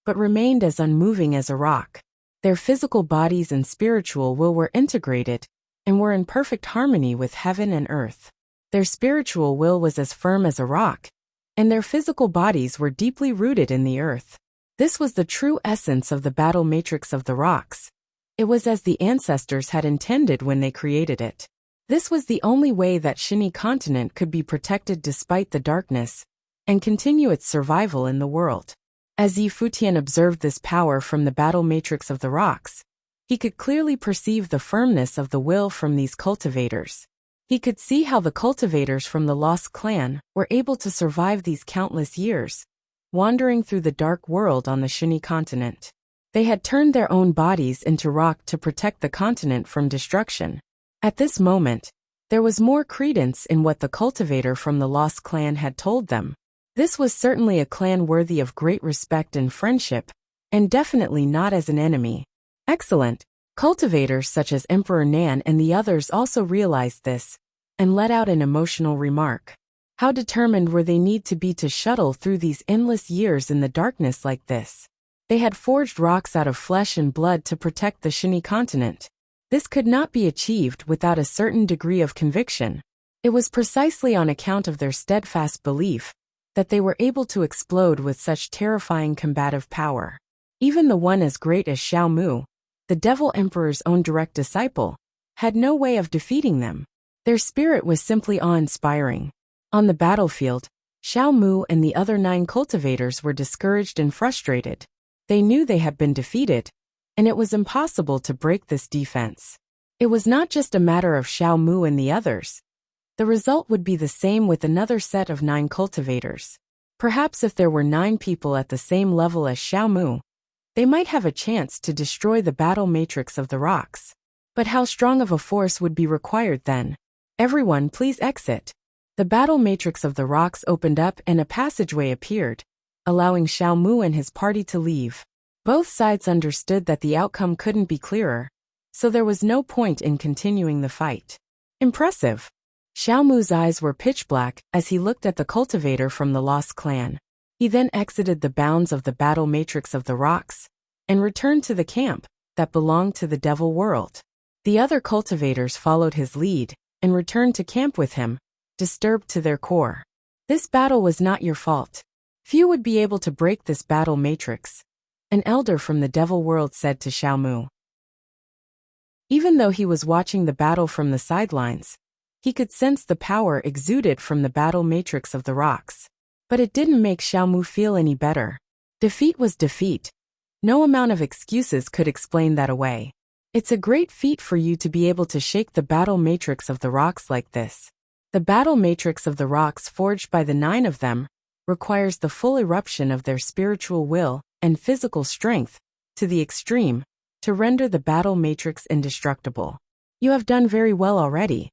but remained as unmoving as a rock. Their physical bodies and spiritual will were integrated, and were in perfect harmony with heaven and earth. Their spiritual will was as firm as a rock, and their physical bodies were deeply rooted in the earth. This was the true essence of the battle matrix of the rocks. It was as the ancestors had intended when they created it. This was the only way that Shinny continent could be protected despite the darkness, and continue its survival in the world. As Futian observed this power from the battle matrix of the rocks, he could clearly perceive the firmness of the will from these cultivators. He could see how the cultivators from the Lost Clan were able to survive these countless years, wandering through the dark world on the Shinny continent. They had turned their own bodies into rock to protect the continent from destruction. At this moment, there was more credence in what the cultivator from the Lost Clan had told them. This was certainly a clan worthy of great respect and friendship, and definitely not as an enemy. Excellent. Cultivators such as Emperor Nan and the others also realized this, and let out an emotional remark. How determined were they need to be to shuttle through these endless years in the darkness like this? They had forged rocks out of flesh and blood to protect the Shinny continent. This could not be achieved without a certain degree of conviction. It was precisely on account of their steadfast belief that they were able to explode with such terrifying combative power. Even the one as great as Xiao Mu, the Devil Emperor's own direct disciple, had no way of defeating them. Their spirit was simply awe-inspiring. On the battlefield, Xiao Mu and the other 9 cultivators were discouraged and frustrated. They knew they had been defeated, and it was impossible to break this defense. It was not just a matter of Xiao Mu and the others. The result would be the same with another set of 9 cultivators. Perhaps if there were 9 people at the same level as Xiao Mu, they might have a chance to destroy the battle matrix of the rocks. But how strong of a force would be required then? Everyone, please exit. The battle matrix of the rocks opened up and a passageway appeared, allowing Xiao Mu and his party to leave. Both sides understood that the outcome couldn't be clearer, so there was no point in continuing the fight. Impressive. Xiao Mu's eyes were pitch black as he looked at the cultivator from the Lost Clan. He then exited the bounds of the battle matrix of the rocks, and returned to the camp that belonged to the Devil World. The other cultivators followed his lead, and returned to camp with him, disturbed to their core. This battle was not your fault. Few would be able to break this battle matrix, an elder from the Devil World said to Xiao Mu. Even though he was watching the battle from the sidelines, he could sense the power exuded from the battle matrix of the rocks. But it didn't make Xiao Mu feel any better. Defeat was defeat. No amount of excuses could explain that away. It's a great feat for you to be able to shake the battle matrix of the rocks like this. The battle matrix of the rocks forged by the 9 of them requires the full eruption of their spiritual will and physical strength to the extreme to render the battle matrix indestructible. You have done very well already.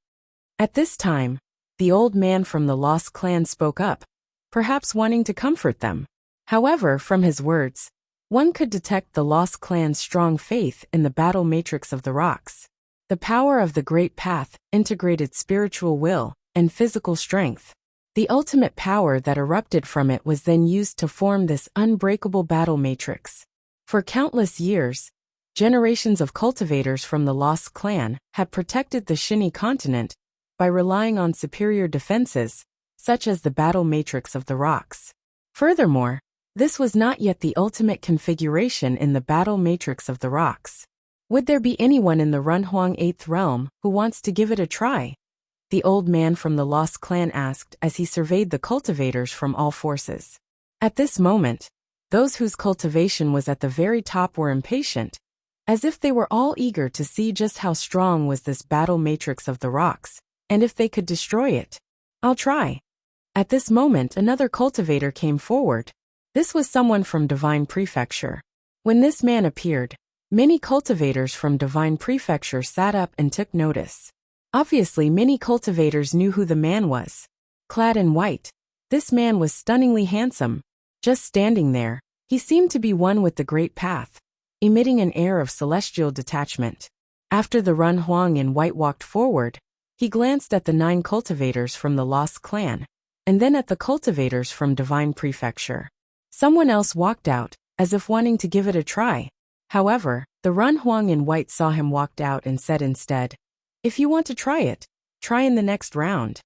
At this time, the old man from the Lost Clan spoke up, perhaps wanting to comfort them. However, from his words, one could detect the Lost Clan's strong faith in the battle matrix of the rocks. The power of the Great Path integrated spiritual will and physical strength. The ultimate power that erupted from it was then used to form this unbreakable battle matrix. For countless years, generations of cultivators from the Lost Clan had protected the Shinny continent by relying on superior defenses, such as the battle matrix of the rocks. Furthermore, this was not yet the ultimate configuration in the battle matrix of the rocks. Would there be anyone in the Runhuang 8th realm who wants to give it a try? The old man from the Lost Clan asked as he surveyed the cultivators from all forces. At this moment, those whose cultivation was at the very top were impatient, as if they were all eager to see just how strong was this battle matrix of the rocks, and if they could destroy it. I'll try. At this moment, another cultivator came forward. This was someone from Divine Prefecture. When this man appeared, many cultivators from Divine Prefecture sat up and took notice. Obviously, many cultivators knew who the man was. Clad in white, this man was stunningly handsome. Just standing there, he seemed to be one with the Great Path. emitting an air of celestial detachment. After the Run Huang in white walked forward, he glanced at the 9 cultivators from the Lost Clan, and then at the cultivators from Divine Prefecture. Someone else walked out, as if wanting to give it a try. However, the Run Huang in white saw him walked out and said instead, "If you want to try it, try in the next round."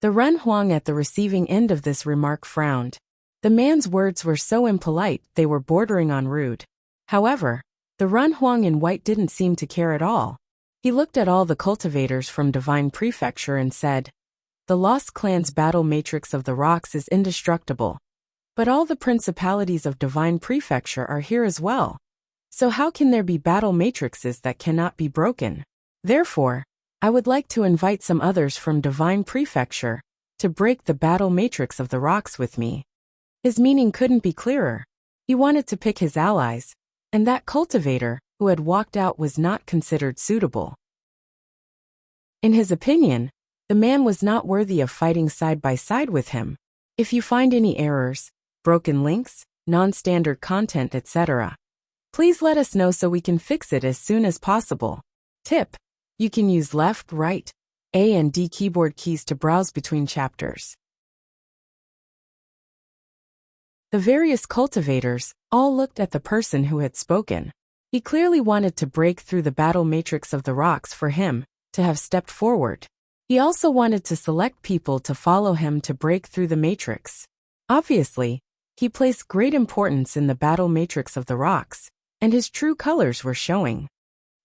The Run Huang at the receiving end of this remark frowned. The man's words were so impolite they were bordering on rude. However, the Run Huang in white didn't seem to care at all. He looked at all the cultivators from Divine Prefecture and said, "The Lost Clan's battle matrix of the rocks is indestructible. But all the principalities of Divine Prefecture are here as well. So how can there be battle matrices that cannot be broken? Therefore, I would like to invite some others from Divine Prefecture to break the battle matrix of the rocks with me." His meaning couldn't be clearer. He wanted to pick his allies, and that cultivator who had walked out was not considered suitable. In his opinion, the man was not worthy of fighting side by side with him. If you find any errors, broken links, non-standard content, etc., please let us know so we can fix it as soon as possible. Tip: you can use left, right, A and D keyboard keys to browse between chapters. The various cultivators all looked at the person who had spoken. He clearly wanted to break through the battle matrix of the rocks for him to have stepped forward. He also wanted to select people to follow him to break through the matrix. Obviously, he placed great importance in the battle matrix of the rocks, and his true colors were showing.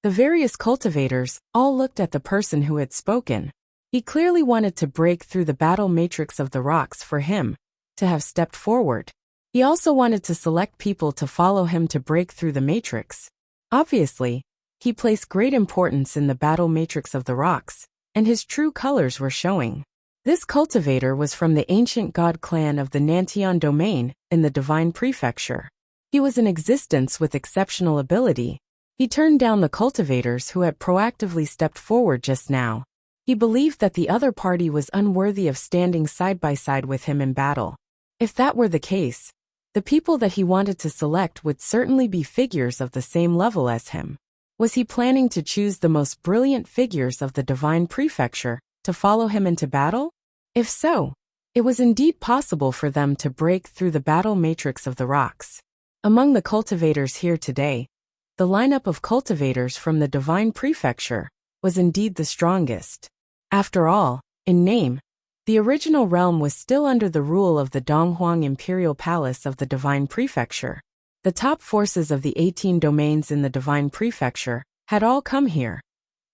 The various cultivators all looked at the person who had spoken. He clearly wanted to break through the battle matrix of the rocks for him to have stepped forward. He also wanted to select people to follow him to break through the matrix. Obviously, he placed great importance in the battle matrix of the rocks, and his true colors were showing. This cultivator was from the ancient god clan of the Nantian domain in the Divine Prefecture. He was in existence with exceptional ability. He turned down the cultivators who had proactively stepped forward just now. He believed that the other party was unworthy of standing side by side with him in battle. If that were the case, the people that he wanted to select would certainly be figures of the same level as him. Was he planning to choose the most brilliant figures of the Divine Prefecture to follow him into battle? If so, it was indeed possible for them to break through the battle matrix of the rocks. Among the cultivators here today, the lineup of cultivators from the Divine Prefecture was indeed the strongest. After all, in name, the original realm was still under the rule of the Donghuang Imperial Palace of the Divine Prefecture. The top forces of the 18 domains in the Divine Prefecture had all come here,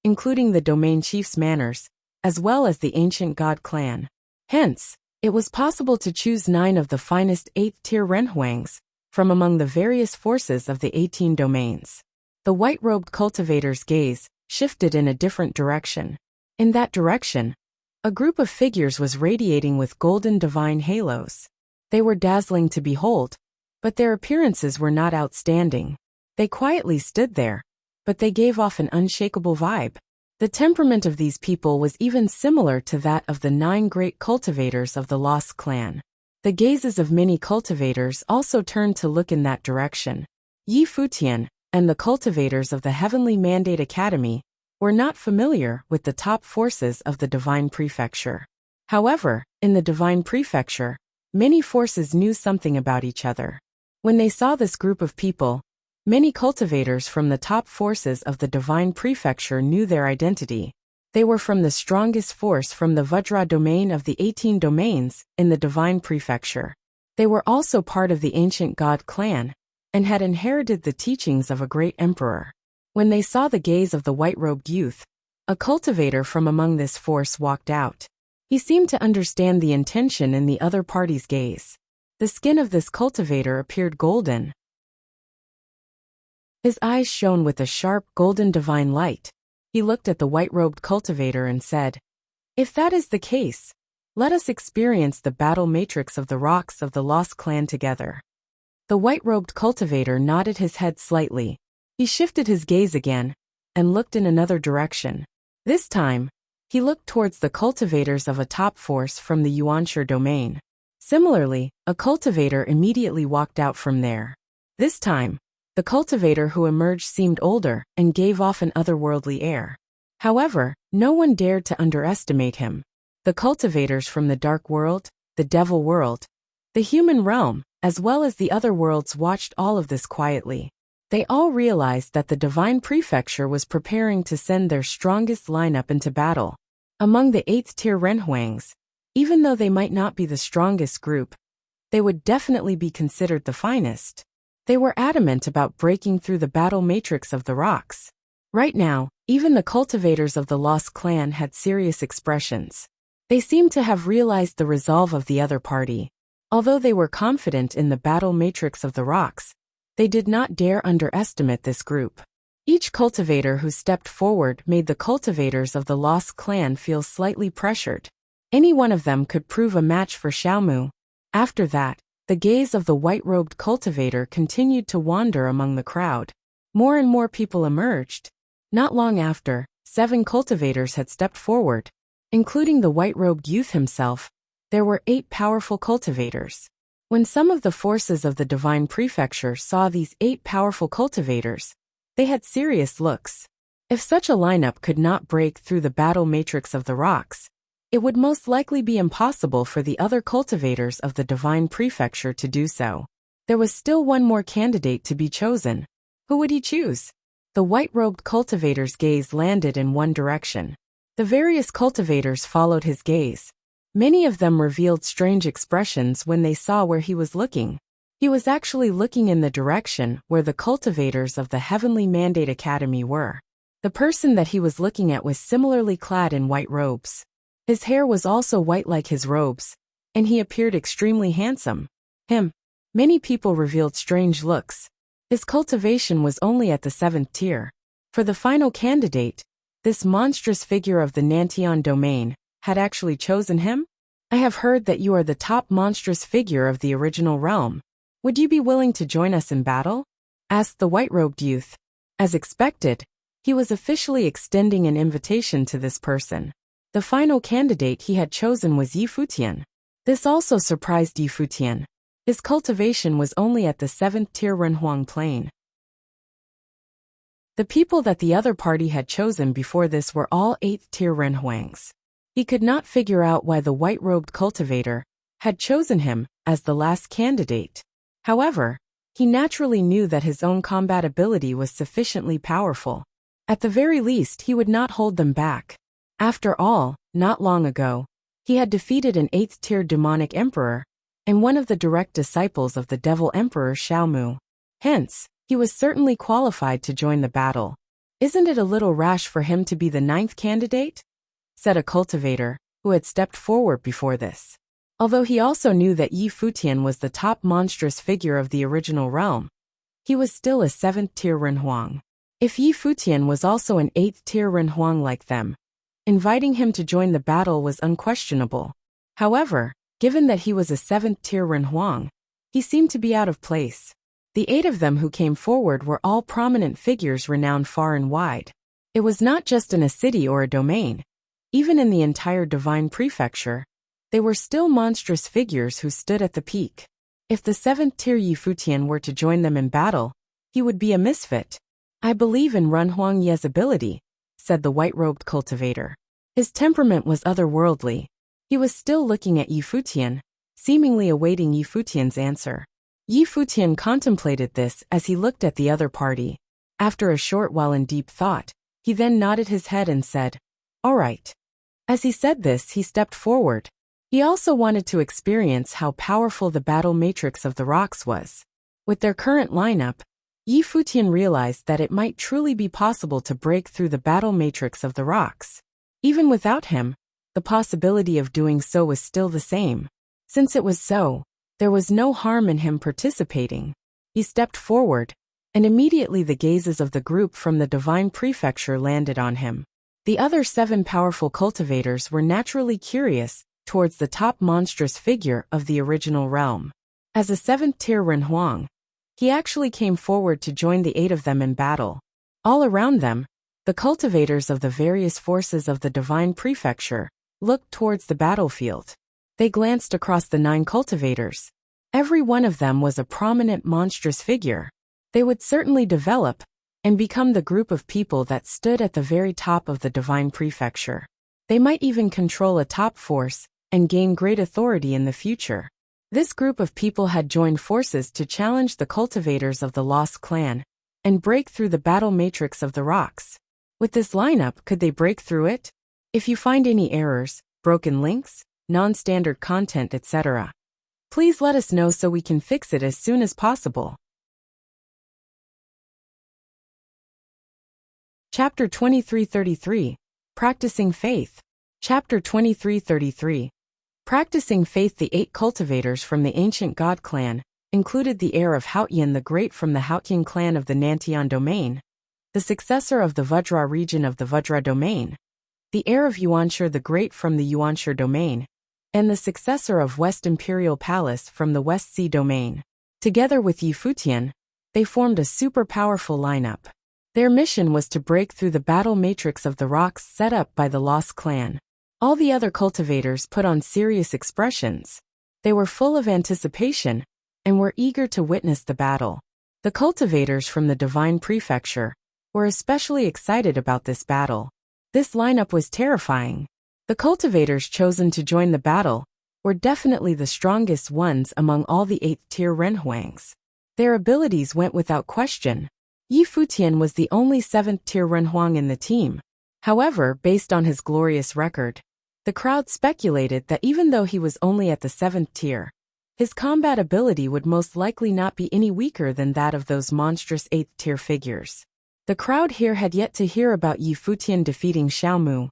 including the domain chief's manors, as well as the ancient god clan. Hence, it was possible to choose 9 of the finest 8th-tier renhuangs from among the various forces of the 18 domains. The white-robed cultivator's gaze shifted in a different direction. In that direction, a group of figures was radiating with golden divine halos. They were dazzling to behold, but their appearances were not outstanding. They quietly stood there, but they gave off an unshakable vibe. The temperament of these people was even similar to that of the 9 great cultivators of the Lost Clan. The gazes of many cultivators also turned to look in that direction. Yi Futian and the cultivators of the Heavenly Mandate Academy were not familiar with the top forces of the Divine Prefecture. However, in the Divine Prefecture, many forces knew something about each other. When they saw this group of people, many cultivators from the top forces of the Divine Prefecture knew their identity. They were from the strongest force from the Vajra domain of the 18 domains in the Divine Prefecture. They were also part of the ancient god clan, and had inherited the teachings of a great emperor. When they saw the gaze of the white-robed youth, a cultivator from among this force walked out. He seemed to understand the intention in the other party's gaze. The skin of this cultivator appeared golden. His eyes shone with a sharp golden divine light. He looked at the white-robed cultivator and said, "If that is the case, let us experience the battle matrix of the rocks of the Lost Clan together." The white-robed cultivator nodded his head slightly. He shifted his gaze again, and looked in another direction. This time, he looked towards the cultivators of a top force from the Yuanshi domain. Similarly, a cultivator immediately walked out from there. This time, the The cultivator who emerged seemed older and gave off an otherworldly air. However, no one dared to underestimate him. The cultivators from the dark world, the devil world, the human realm, as well as the other worlds watched all of this quietly. They all realized that the divine prefecture was preparing to send their strongest lineup into battle. Among the 8th tier Renhuangs, even though they might not be the strongest group, they would definitely be considered the finest. They were adamant about breaking through the battle matrix of the rocks. Right now, even the cultivators of the Lost Clan had serious expressions. They seemed to have realized the resolve of the other party. Although they were confident in the battle matrix of the rocks, they did not dare underestimate this group. Each cultivator who stepped forward made the cultivators of the Lost Clan feel slightly pressured. Any one of them could prove a match for Xiaomu. After that, the gaze of the white-robed cultivator continued to wander among the crowd. More and more people emerged. Not long after, 7 cultivators had stepped forward. Including the white-robed youth himself, there were 8 powerful cultivators. When some of the forces of the divine prefecture saw these 8 powerful cultivators, they had serious looks. If such a lineup could not break through the battle matrix of the rocks, it would most likely be impossible for the other cultivators of the divine prefecture to do so. There was still one more candidate to be chosen. Who would he choose? The white-robed cultivator's gaze landed in one direction. The various cultivators followed his gaze. Many of them revealed strange expressions when they saw where he was looking. He was actually looking in the direction where the cultivators of the Heavenly Mandate Academy were. The person that he was looking at was similarly clad in white robes. His hair was also white like his robes, and he appeared extremely handsome. Many people revealed strange looks. His cultivation was only at the 7th tier. For the final candidate, this monstrous figure of the Nantian domain had actually chosen him? I have heard that you are the top monstrous figure of the original realm. Would you be willing to join us in battle? Asked the white-robed youth. As expected, he was officially extending an invitation to this person. The final candidate he had chosen was Futian. This also surprised Futian. His cultivation was only at the 7th tier Renhuang plane. The people that the other party had chosen before this were all 8th tier Renhuangs. He could not figure out why the white-robed cultivator had chosen him as the last candidate. However, he naturally knew that his own combat ability was sufficiently powerful. At the very least, he would not hold them back. After all, not long ago, he had defeated an 8th tier demonic emperor and one of the direct disciples of the devil emperor Xiaomu. Hence, he was certainly qualified to join the battle. Isn't it a little rash for him to be the 9th candidate? Said a cultivator, who had stepped forward before this. Although he also knew that Futian was the top monstrous figure of the original realm, he was still a 7th tier Renhuang. If Futian was also an 8th tier Renhuang like them, inviting him to join the battle was unquestionable. However, given that he was a 7th tier Renhuang, he seemed to be out of place. The 8 of them who came forward were all prominent figures renowned far and wide. It was not just in a city or a domain. Even in the entire divine prefecture, they were still monstrous figures who stood at the peak. If the 7th tier Futian were to join them in battle, he would be a misfit. I believe in Renhuang Ye's ability, said the white-robed cultivator. His temperament was otherworldly. He was still looking at Futian, seemingly awaiting Futian's answer. Futian contemplated this as he looked at the other party. After a short while in deep thought, he then nodded his head and said, "All right." As he said this, he stepped forward. He also wanted to experience how powerful the battle matrix of the rocks was. With their current lineup, Futian realized that it might truly be possible to break through the battle matrix of the rocks. Even without him, the possibility of doing so was still the same. Since it was so, there was no harm in him participating. He stepped forward, and immediately the gazes of the group from the divine prefecture landed on him. The other 7 powerful cultivators were naturally curious towards the top monstrous figure of the original realm. As a 7th tier Renhuang, he actually came forward to join the 8 of them in battle. All around them, the cultivators of the various forces of the divine prefecture looked towards the battlefield. They glanced across the 9 cultivators. Every one of them was a prominent monstrous figure. They would certainly develop and become the group of people that stood at the very top of the divine prefecture. They might even control a top force and gain great authority in the future. This group of people had joined forces to challenge the cultivators of the Lost Clan and break through the battle matrix of the rocks. With this lineup, could they break through it? If you find any errors, broken links, non-standard content, etc., please let us know so we can fix it as soon as possible. Chapter 2333, Practicing Faith. Chapter 2333. Practicing Faith. The 8 cultivators from the ancient god clan included the heir of Futian the Great from the Futian clan of the Nantian domain, the successor of the Vajra region of the Vajra domain, the heir of Yuanshur the Great from the Yuanshur domain, and the successor of West Imperial Palace from the West Sea domain. Together with Yi Futian, they formed a super powerful lineup. Their mission was to break through the battle matrix of the rocks set up by the Lost Clan. All the other cultivators put on serious expressions. They were full of anticipation and were eager to witness the battle. The cultivators from the Divine Prefecture were especially excited about this battle. This lineup was terrifying. The cultivators chosen to join the battle were definitely the strongest ones among all the 8th-tier Renhuangs. Their abilities went without question. Yi Futian was the only 7th-tier Renhuang in the team. However, based on his glorious record, the crowd speculated that even though he was only at the 7th tier, his combat ability would most likely not be any weaker than that of those monstrous 8th-tier figures. The crowd here had yet to hear about Yi Futian defeating Xiaomu,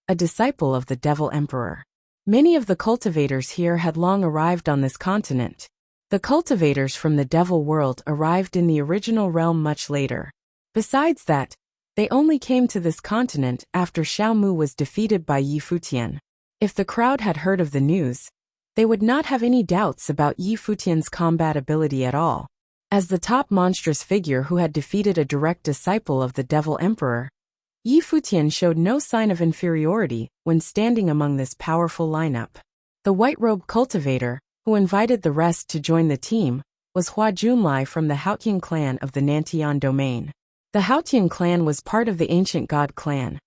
a disciple of the Devil Emperor. Many of the cultivators here had long arrived on this continent. The cultivators from the Devil World arrived in the original realm much later. Besides that, they only came to this continent after Xiaomu was defeated by Yi Futian. If the crowd had heard of the news, they would not have any doubts about Yi Futian's combat ability at all. As the top monstrous figure who had defeated a direct disciple of the Devil Emperor, Yi Futian showed no sign of inferiority when standing among this powerful lineup. The white-robed cultivator, who invited the rest to join the team, was Hua Junlai from the Futian clan of the Nantian domain. The Futian clan was part of the ancient god clan.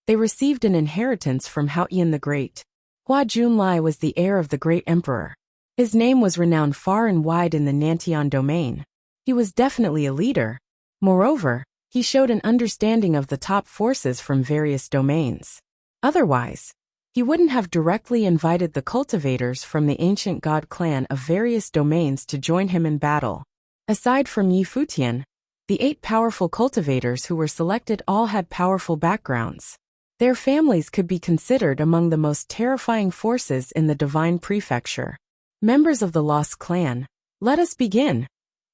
They received an inheritance from Futian the Great. Hua Junlai was the heir of the great emperor. His name was renowned far and wide in the Nantian domain. He was definitely a leader. Moreover, he showed an understanding of the top forces from various domains. Otherwise, he wouldn't have directly invited the cultivators from the ancient god clan of various domains to join him in battle. Aside from Yi Futian, the 8 powerful cultivators who were selected all had powerful backgrounds. Their families could be considered among the most terrifying forces in the Divine Prefecture. Members of the Lost Clan, let us begin.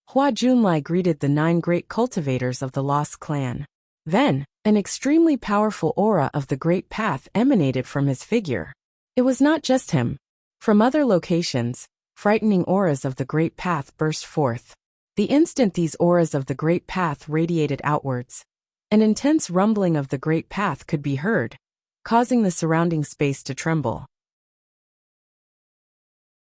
Hua Junlai greeted the 9 great cultivators of the Lost Clan. Then, an extremely powerful aura of the Great Path emanated from his figure. It was not just him. From other locations, frightening auras of the Great Path burst forth. The instant these auras of the Great Path radiated outwards, an intense rumbling of the Great Path could be heard, causing the surrounding space to tremble.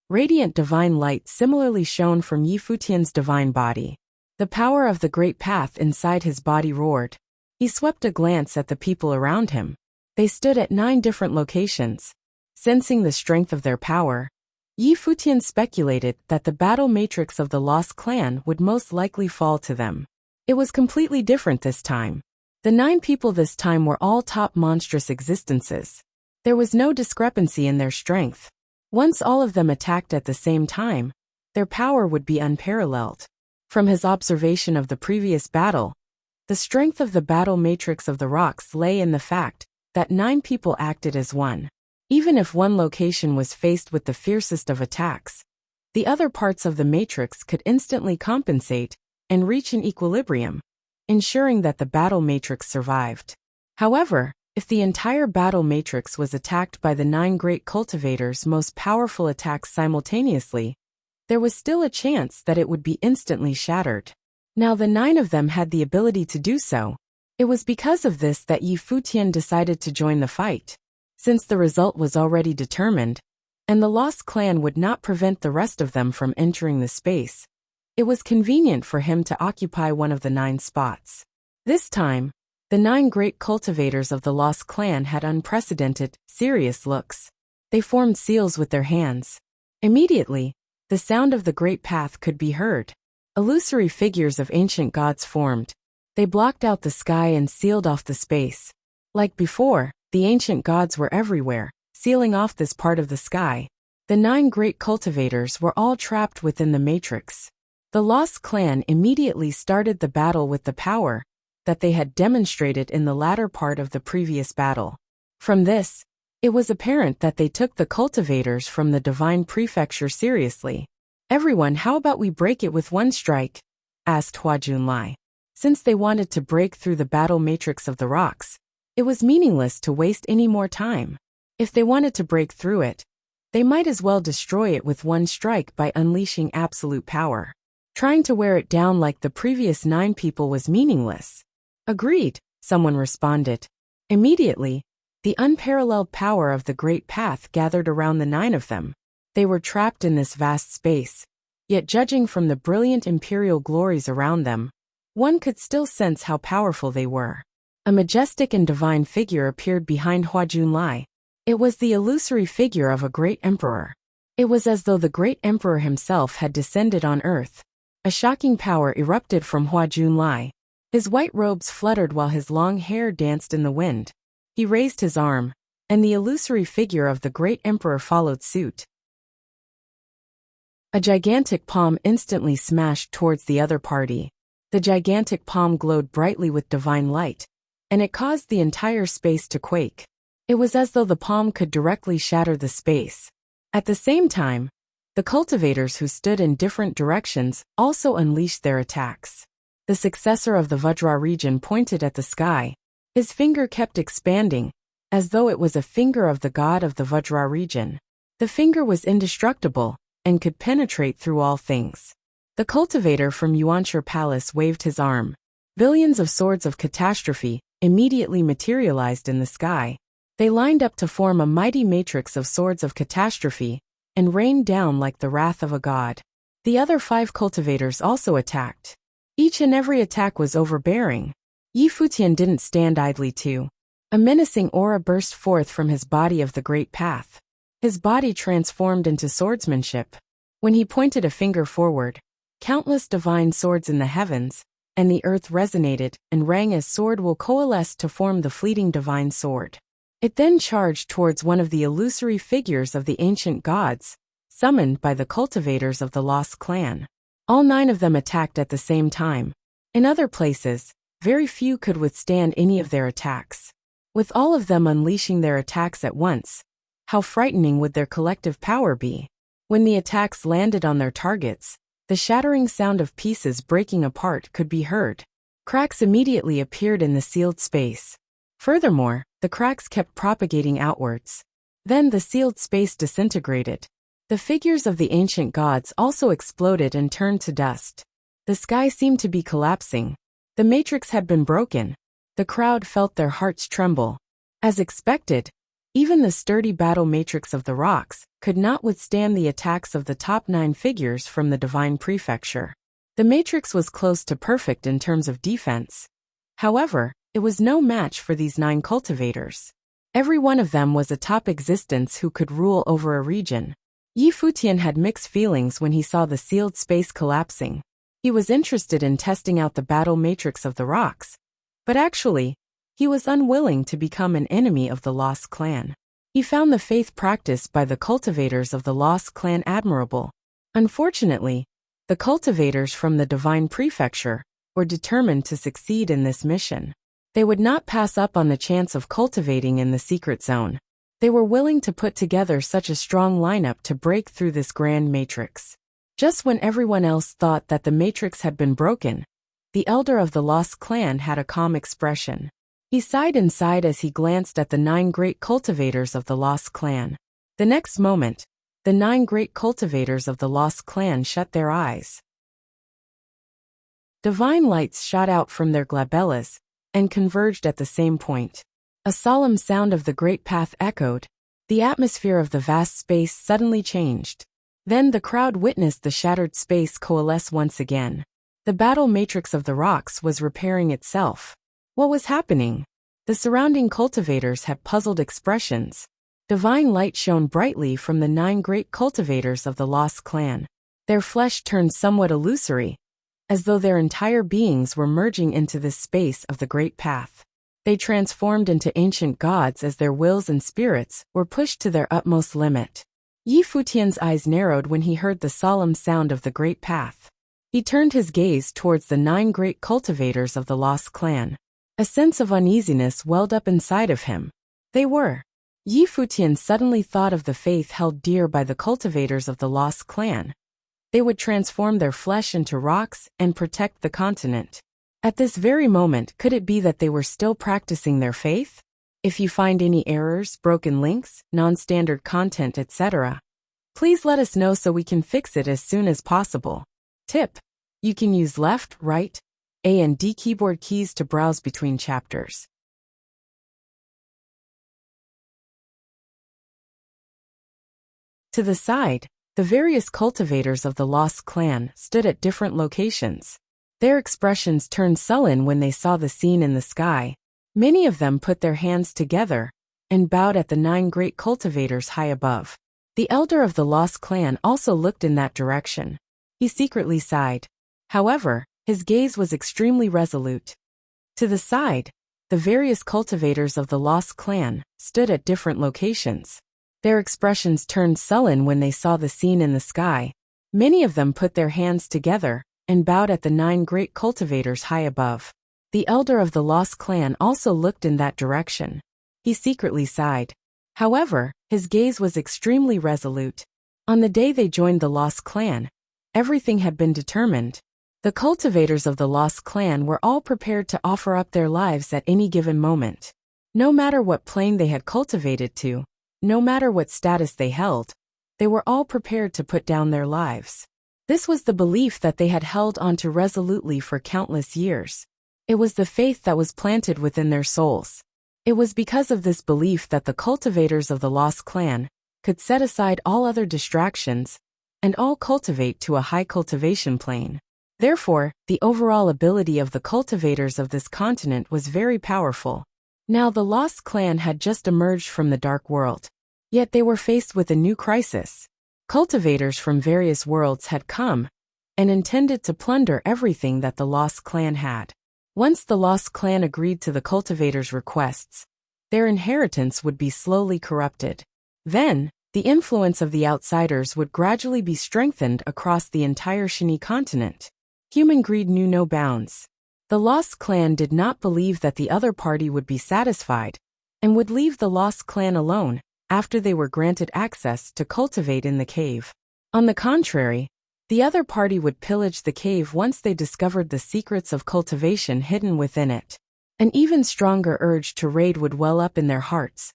Radiant divine light similarly shone from Yi Futian's divine body. The power of the Great Path inside his body roared. He swept a glance at the people around him. They stood at 9 different locations. Sensing the strength of their power, Yi Futian speculated that the battle matrix of the Lost Clan would most likely fall to them. It was completely different this time. The 9 people this time were all top monstrous existences. There was no discrepancy in their strength. Once all of them attacked at the same time, their power would be unparalleled. From his observation of the previous battle, the strength of the battle matrix of the rocks lay in the fact that 9 people acted as one. Even if one location was faced with the fiercest of attacks, the other parts of the matrix could instantly compensate and reach an equilibrium, ensuring that the battle matrix survived. However, if the entire battle matrix was attacked by the 9 great cultivators' most powerful attacks simultaneously, there was still a chance that it would be instantly shattered. Now the 9 of them had the ability to do so. It was because of this that Yi Futian decided to join the fight. Since the result was already determined, and the Lost Clan would not prevent the rest of them from entering the space, It was convenient for him to occupy one of the 9 spots. This time, the 9 great cultivators of the Lost Clan had unprecedented, serious looks. They formed seals with their hands. Immediately, the sound of the great path could be heard. Illusory figures of ancient gods formed. They blocked out the sky and sealed off the space. Like before, the ancient gods were everywhere, sealing off this part of the sky. The 9 great cultivators were all trapped within the matrix. The Lost Clan immediately started the battle with the power that they had demonstrated in the latter part of the previous battle. From this, it was apparent that they took the cultivators from the Divine Prefecture seriously. "Everyone, how about we break it with one strike?" asked Hua Junlai. Since they wanted to break through the battle matrix of the rocks, it was meaningless to waste any more time. If they wanted to break through it, they might as well destroy it with one strike by unleashing absolute power. Trying to wear it down like the previous 9 people was meaningless. "Agreed," someone responded. Immediately, the unparalleled power of the Great Path gathered around the 9 of them. They were trapped in this vast space, yet judging from the brilliant imperial glories around them, one could still sense how powerful they were. A majestic and divine figure appeared behind Hua Junlai. It was the illusory figure of a great emperor. It was as though the great emperor himself had descended on earth. A shocking power erupted from Hua Junlai. His white robes fluttered while his long hair danced in the wind. He raised his arm, and the illusory figure of the great emperor followed suit. A gigantic palm instantly smashed towards the other party. The gigantic palm glowed brightly with divine light, and it caused the entire space to quake. It was as though the palm could directly shatter the space. At the same time, the cultivators who stood in different directions also unleashed their attacks. The successor of the Vajra region pointed at the sky. His finger kept expanding, as though it was a finger of the god of the Vajra region. The finger was indestructible, and could penetrate through all things. The cultivator from Yuanshi Palace waved his arm. Billions of swords of catastrophe immediately materialized in the sky. They lined up to form a mighty matrix of swords of catastrophe, and rained down like the wrath of a god. The other 5 cultivators also attacked. Each and every attack was overbearing. Futian didn't stand idly too. A menacing aura burst forth from his body of the Great Path. His body transformed into swordsmanship. When he pointed a finger forward, countless divine swords in the heavens, and the earth resonated and rang as sword will coalesce to form the fleeting divine sword. It then charged towards one of the illusory figures of the ancient gods, summoned by the cultivators of the Lost Clan. All 9 of them attacked at the same time. In other places, very few could withstand any of their attacks. With all of them unleashing their attacks at once, how frightening would their collective power be? When the attacks landed on their targets, the shattering sound of pieces breaking apart could be heard. Cracks immediately appeared in the sealed space. Furthermore, the cracks kept propagating outwards. Then the sealed space disintegrated. The figures of the ancient gods also exploded and turned to dust. The sky seemed to be collapsing. The matrix had been broken. The crowd felt their hearts tremble. As expected, even the sturdy battle matrix of the rocks could not withstand the attacks of the top 9 figures from the Divine Prefecture. The matrix was close to perfect in terms of defense. However, it was no match for these 9 cultivators. Every one of them was a top existence who could rule over a region. Futian had mixed feelings when he saw the sealed space collapsing. He was interested in testing out the battle matrix of the rocks, but actually, he was unwilling to become an enemy of the Lost Clan. He found the faith practiced by the cultivators of the Lost Clan admirable. Unfortunately, the cultivators from the Divine Prefecture were determined to succeed in this mission. They would not pass up on the chance of cultivating in the secret zone. They were willing to put together such a strong lineup to break through this grand matrix. Just when everyone else thought that the matrix had been broken, the elder of the Lost Clan had a calm expression. He sighed and sighed as he glanced at the 9 great cultivators of the Lost Clan. The next moment, the 9 great cultivators of the Lost Clan shut their eyes. Divine lights shot out from their glabellas and converged at the same point. A solemn sound of the Great Path echoed. The atmosphere of the vast space suddenly changed. Then the crowd witnessed the shattered space coalesce once again. The battle matrix of the rocks was repairing itself. What was happening? The surrounding cultivators had puzzled expressions. Divine light shone brightly from the 9 great cultivators of the lost clan. Their flesh turned somewhat illusory, as though their entire beings were merging into this space of the great path. They transformed into ancient gods as their wills and spirits were pushed to their utmost limit. Futian's eyes narrowed when he heard the solemn sound of the great path. He turned his gaze towards the 9 great cultivators of the lost clan. A sense of uneasiness welled up inside of him. They were. Futian suddenly thought of the faith held dear by the cultivators of the lost clan. They would transform their flesh into rocks and protect the continent. At this very moment, could it be that they were still practicing their faith? If you find any errors, broken links, non-standard content, etc., please let us know so we can fix it as soon as possible. Tip: you can use left, right, A and D keyboard keys to browse between chapters. To the side, the various cultivators of the lost clan stood at different locations. Their expressions turned sullen when they saw the scene in the sky. Many of them put their hands together and bowed at the 9 great cultivators high above. The elder of the lost clan also looked in that direction. He secretly sighed. However, his gaze was extremely resolute. To the side, the various cultivators of the lost clan stood at different locations. Their expressions turned sullen when they saw the scene in the sky. Many of them put their hands together and bowed at the 9 great cultivators high above. The elder of the lost clan also looked in that direction. He secretly sighed. However, his gaze was extremely resolute. On the day they joined the lost clan, everything had been determined. The cultivators of the lost clan were all prepared to offer up their lives at any given moment. No matter what plane they had cultivated to, no matter what status they held, they were all prepared to put down their lives. This was the belief that they had held onto resolutely for countless years. It was the faith that was planted within their souls. It was because of this belief that the cultivators of the lost clan could set aside all other distractions and all cultivate to a high cultivation plane. Therefore, the overall ability of the cultivators of this continent was very powerful. Now the lost clan had just emerged from the dark world. Yet they were faced with a new crisis. Cultivators from various worlds had come and intended to plunder everything that the lost clan had. Once the lost clan agreed to the cultivators' requests, their inheritance would be slowly corrupted. Then, the influence of the outsiders would gradually be strengthened across the entire Shini continent. Human greed knew no bounds. The lost clan did not believe that the other party would be satisfied and would leave the lost clan alone after they were granted access to cultivate in the cave. On the contrary, the other party would pillage the cave once they discovered the secrets of cultivation hidden within it. An even stronger urge to raid would well up in their hearts,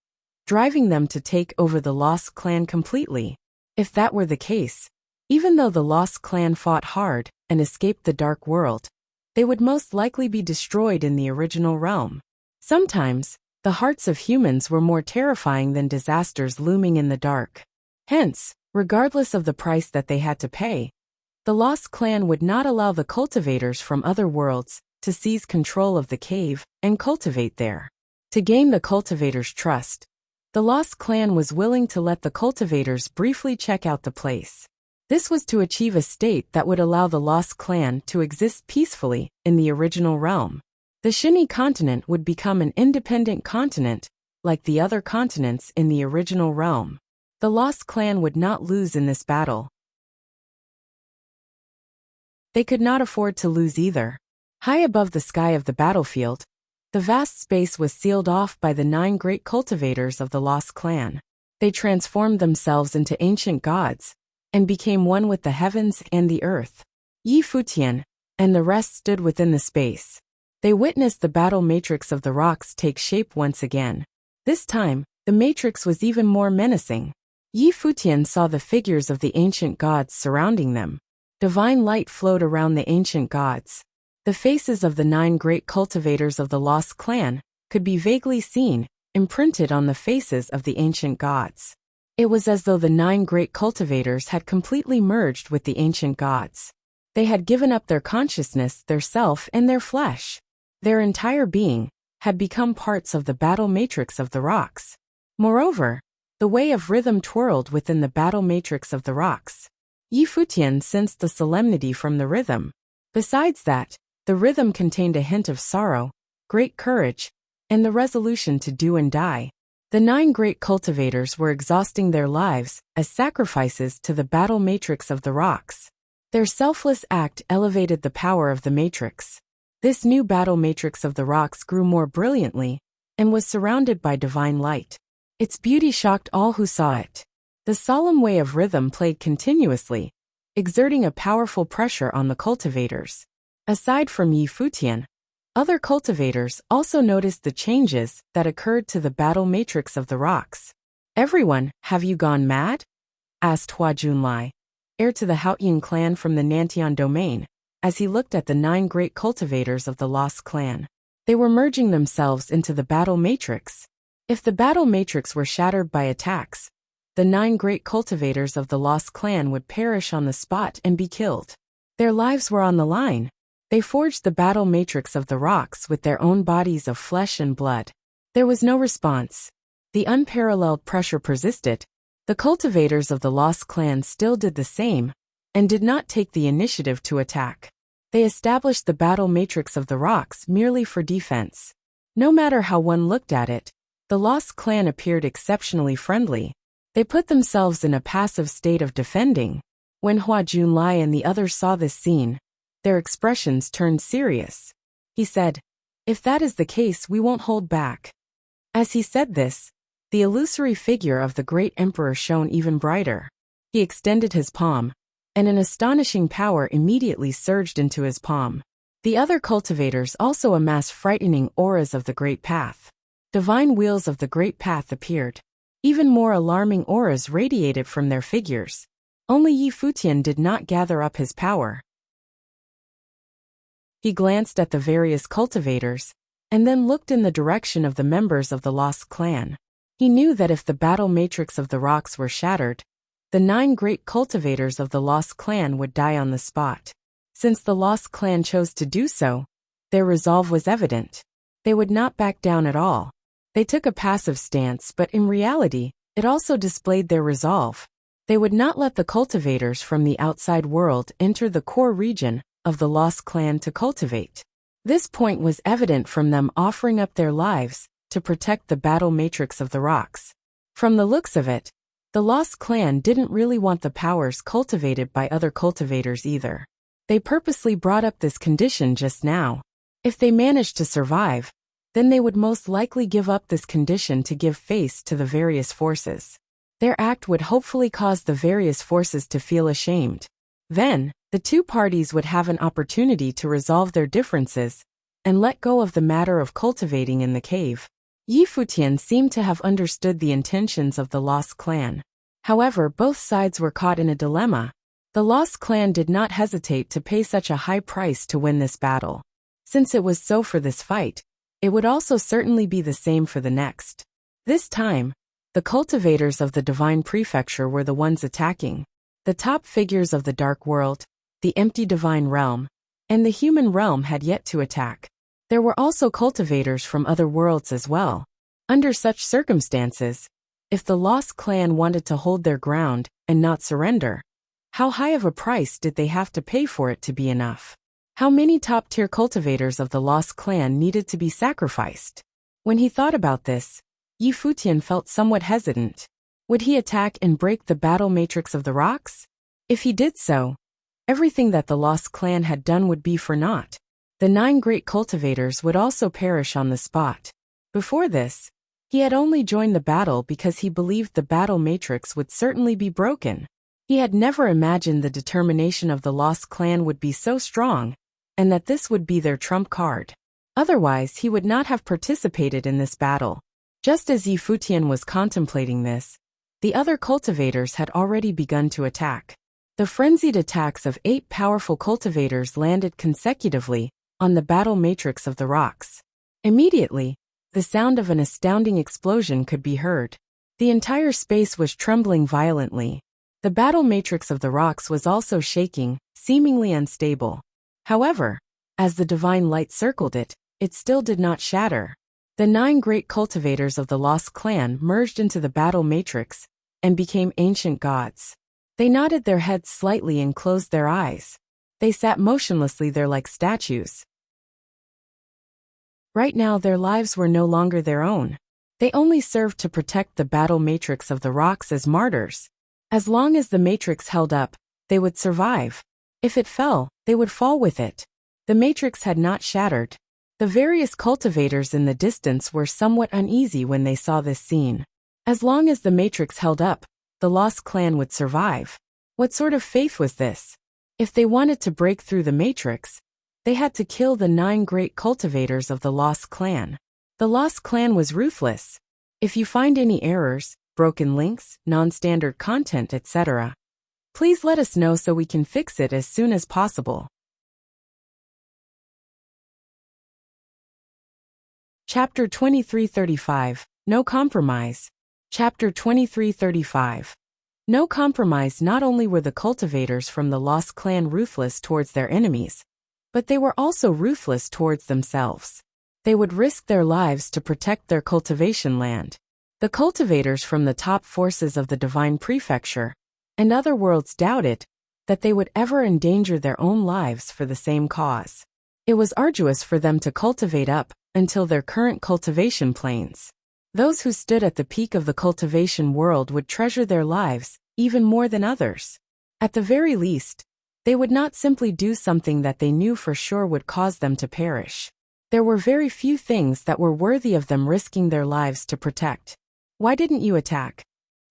driving them to take over the lost clan completely. If that were the case, even though the lost clan fought hard and escaped the dark world, they would most likely be destroyed in the original realm. Sometimes, the hearts of humans were more terrifying than disasters looming in the dark. Hence, regardless of the price that they had to pay, the lost clan would not allow the cultivators from other worlds to seize control of the cave and cultivate there. To gain the cultivators' trust, the lost clan was willing to let the cultivators briefly check out the place. This was to achieve a state that would allow the lost clan to exist peacefully in the original realm. The Shini continent would become an independent continent, like the other continents in the original realm. The lost clan would not lose in this battle. They could not afford to lose either. High above the sky of the battlefield, the vast space was sealed off by the 9 great cultivators of the lost clan. They transformed themselves into ancient gods and became one with the heavens and the earth. Futian and the rest stood within the space. They witnessed the battle matrix of the rocks take shape once again. This time, the matrix was even more menacing. Futian saw the figures of the ancient gods surrounding them. Divine light flowed around the ancient gods. The faces of the 9 great cultivators of the lost clan could be vaguely seen, imprinted on the faces of the ancient gods. It was as though the 9 great cultivators had completely merged with the ancient gods. They had given up their consciousness, their self, and their flesh. Their entire being had become parts of the battle matrix of the rocks. Moreover, the way of rhythm twirled within the battle matrix of the rocks. Futian sensed the solemnity from the rhythm. Besides that, the rhythm contained a hint of sorrow, great courage, and the resolution to do and die. The 9 great cultivators were exhausting their lives as sacrifices to the battle matrix of the rocks. Their selfless act elevated the power of the matrix. This new battle matrix of the rocks grew more brilliantly and was surrounded by divine light. Its beauty shocked all who saw it. The solemn way of rhythm played continuously, exerting a powerful pressure on the cultivators. Aside from Futian, other cultivators also noticed the changes that occurred to the battle matrix of the rocks. "Everyone, have you gone mad?" asked Hua Junlai, heir to the Haoyin clan from the Nantian domain, as he looked at the 9 great cultivators of the Lost Clan. They were merging themselves into the battle matrix. If the battle matrix were shattered by attacks, the 9 great cultivators of the Lost Clan would perish on the spot and be killed. Their lives were on the line. They forged the battle matrix of the rocks with their own bodies of flesh and blood. There was no response. The unparalleled pressure persisted. The cultivators of the Lost Clan still did the same, and did not take the initiative to attack. They established the battle matrix of the rocks merely for defense. No matter how one looked at it, the Lost Clan appeared exceptionally friendly. They put themselves in a passive state of defending. When Hua Junlai and the others saw this scene, their expressions turned serious. He said, "If that is the case, we won't hold back." As he said this, the illusory figure of the great emperor shone even brighter. He extended his palm, and an astonishing power immediately surged into his palm. The other cultivators also amassed frightening auras of the great path. Divine wheels of the great path appeared. Even more alarming auras radiated from their figures. Only Futian did not gather up his power. He glanced at the various cultivators, and then looked in the direction of the members of the Lost Clan. He knew that if the battle matrix of the rocks were shattered, the 9 great cultivators of the Lost Clan would die on the spot. Since the Lost Clan chose to do so, their resolve was evident. They would not back down at all. They took a passive stance, but in reality, it also displayed their resolve. They would not let the cultivators from the outside world enter the core region of the Lost Clan to cultivate. This point was evident from them offering up their lives to protect the battle matrix of the rocks. From the looks of it, the Lost Clan didn't really want the powers cultivated by other cultivators either. They purposely brought up this condition just now. If they managed to survive, then they would most likely give up this condition to give face to the various forces. Their act would hopefully cause the various forces to feel ashamed. Then, the 2 parties would have an opportunity to resolve their differences and let go of the matter of cultivating in the cave. Futian seemed to have understood the intentions of the Lost Clan. However, both sides were caught in a dilemma. The Lost Clan did not hesitate to pay such a high price to win this battle. Since it was so for this fight, it would also certainly be the same for the next. This time, the cultivators of the Divine Prefecture were the ones attacking. The top figures of the Dark World, the empty Divine Realm, and the human realm had yet to attack. There were also cultivators from other worlds as well. Under such circumstances, if the Lost Clan wanted to hold their ground and not surrender, how high of a price did they have to pay for it to be enough? How many top-tier cultivators of the Lost Clan needed to be sacrificed? When he thought about this, Futian felt somewhat hesitant. Would he attack and break the battle matrix of the rocks? If he did so, everything that the Lost Clan had done would be for naught. The 9 great cultivators would also perish on the spot. Before this, he had only joined the battle because he believed the battle matrix would certainly be broken. He had never imagined the determination of the Lost Clan would be so strong, and that this would be their trump card. Otherwise, he would not have participated in this battle. Just as Futian was contemplating this, the other cultivators had already begun to attack. The frenzied attacks of 8 powerful cultivators landed consecutively on the battle matrix of the rocks. Immediately, the sound of an astounding explosion could be heard. The entire space was trembling violently. The battle matrix of the rocks was also shaking, seemingly unstable. However, as the divine light circled it, it still did not shatter. The 9 great cultivators of the Lost Clan merged into the battle matrix and became ancient gods. They nodded their heads slightly and closed their eyes. They sat motionlessly there like statues. Right now their lives were no longer their own. They only served to protect the battle matrix of the rocks as martyrs. As long as the matrix held up, they would survive. If it fell, they would fall with it. The matrix had not shattered. The various cultivators in the distance were somewhat uneasy when they saw this scene. As long as the matrix held up, the Lost Clan would survive. What sort of faith was this? If they wanted to break through the matrix, they had to kill the 9 great cultivators of the Lost Clan. The Lost Clan was ruthless. If you find any errors, broken links, non-standard content, etc., please let us know so we can fix it as soon as possible. Chapter 2335, No Compromise. Chapter 2335. No compromise. Not only were the cultivators from the Lost Clan ruthless towards their enemies, but they were also ruthless towards themselves. They would risk their lives to protect their cultivation land. The cultivators from the top forces of the Divine Prefecture and other worlds doubted that they would ever endanger their own lives for the same cause. It was arduous for them to cultivate up until their current cultivation planes. Those who stood at the peak of the cultivation world would treasure their lives even more than others. At the very least, they would not simply do something that they knew for sure would cause them to perish. There were very few things that were worthy of them risking their lives to protect. Why didn't you attack?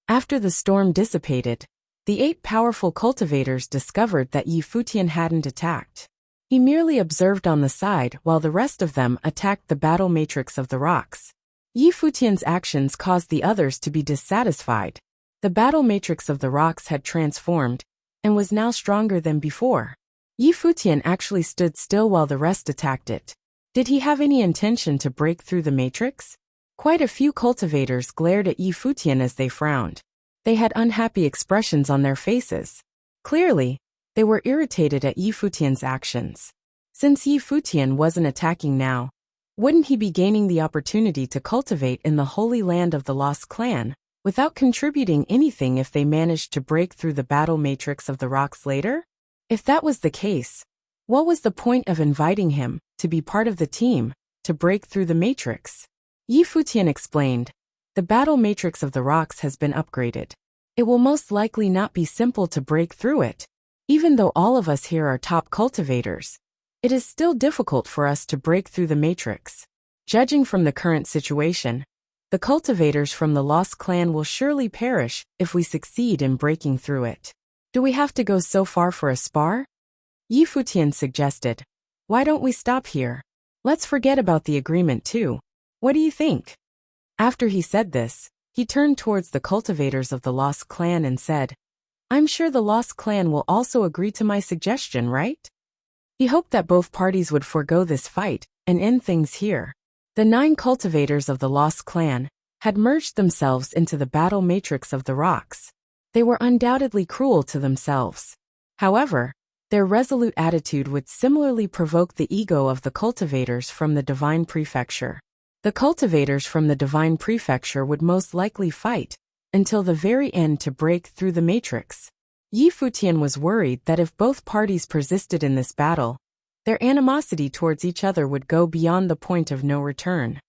After the storm dissipated, the 8 powerful cultivators discovered that Futian hadn't attacked. He merely observed on the side while the rest of them attacked the battle matrix of the rocks. Futian's actions caused the others to be dissatisfied. The battle matrix of the rocks had transformed and was now stronger than before. Futian actually stood still while the rest attacked it. Did he have any intention to break through the matrix? Quite a few cultivators glared at Futian as they frowned. They had unhappy expressions on their faces. Clearly, they were irritated at Futian's actions. Since Futian wasn't attacking now, wouldn't he be gaining the opportunity to cultivate in the Holy Land of the Lost Clan without contributing anything if they managed to break through the battle matrix of the rocks later? If that was the case, what was the point of inviting him to be part of the team to break through the matrix? Futian explained, the battle matrix of the rocks has been upgraded. It will most likely not be simple to break through it. Even though all of us here are top cultivators, it is still difficult for us to break through the matrix. Judging from the current situation, the cultivators from the Lost Clan will surely perish if we succeed in breaking through it. Do we have to go so far for a spar? Futian suggested. Why don't we stop here? Let's forget about the agreement too. What do you think? After he said this, he turned towards the cultivators of the Lost Clan and said, I'm sure the Lost Clan will also agree to my suggestion, right? He hoped that both parties would forego this fight and end things here. The 9 cultivators of the Lost Clan had merged themselves into the battle matrix of the rocks. They were undoubtedly cruel to themselves. However, their resolute attitude would similarly provoke the ego of the cultivators from the Divine Prefecture. The cultivators from the Divine Prefecture would most likely fight until the very end to break through the matrix. Futian was worried that if both parties persisted in this battle, their animosity towards each other would go beyond the point of no return.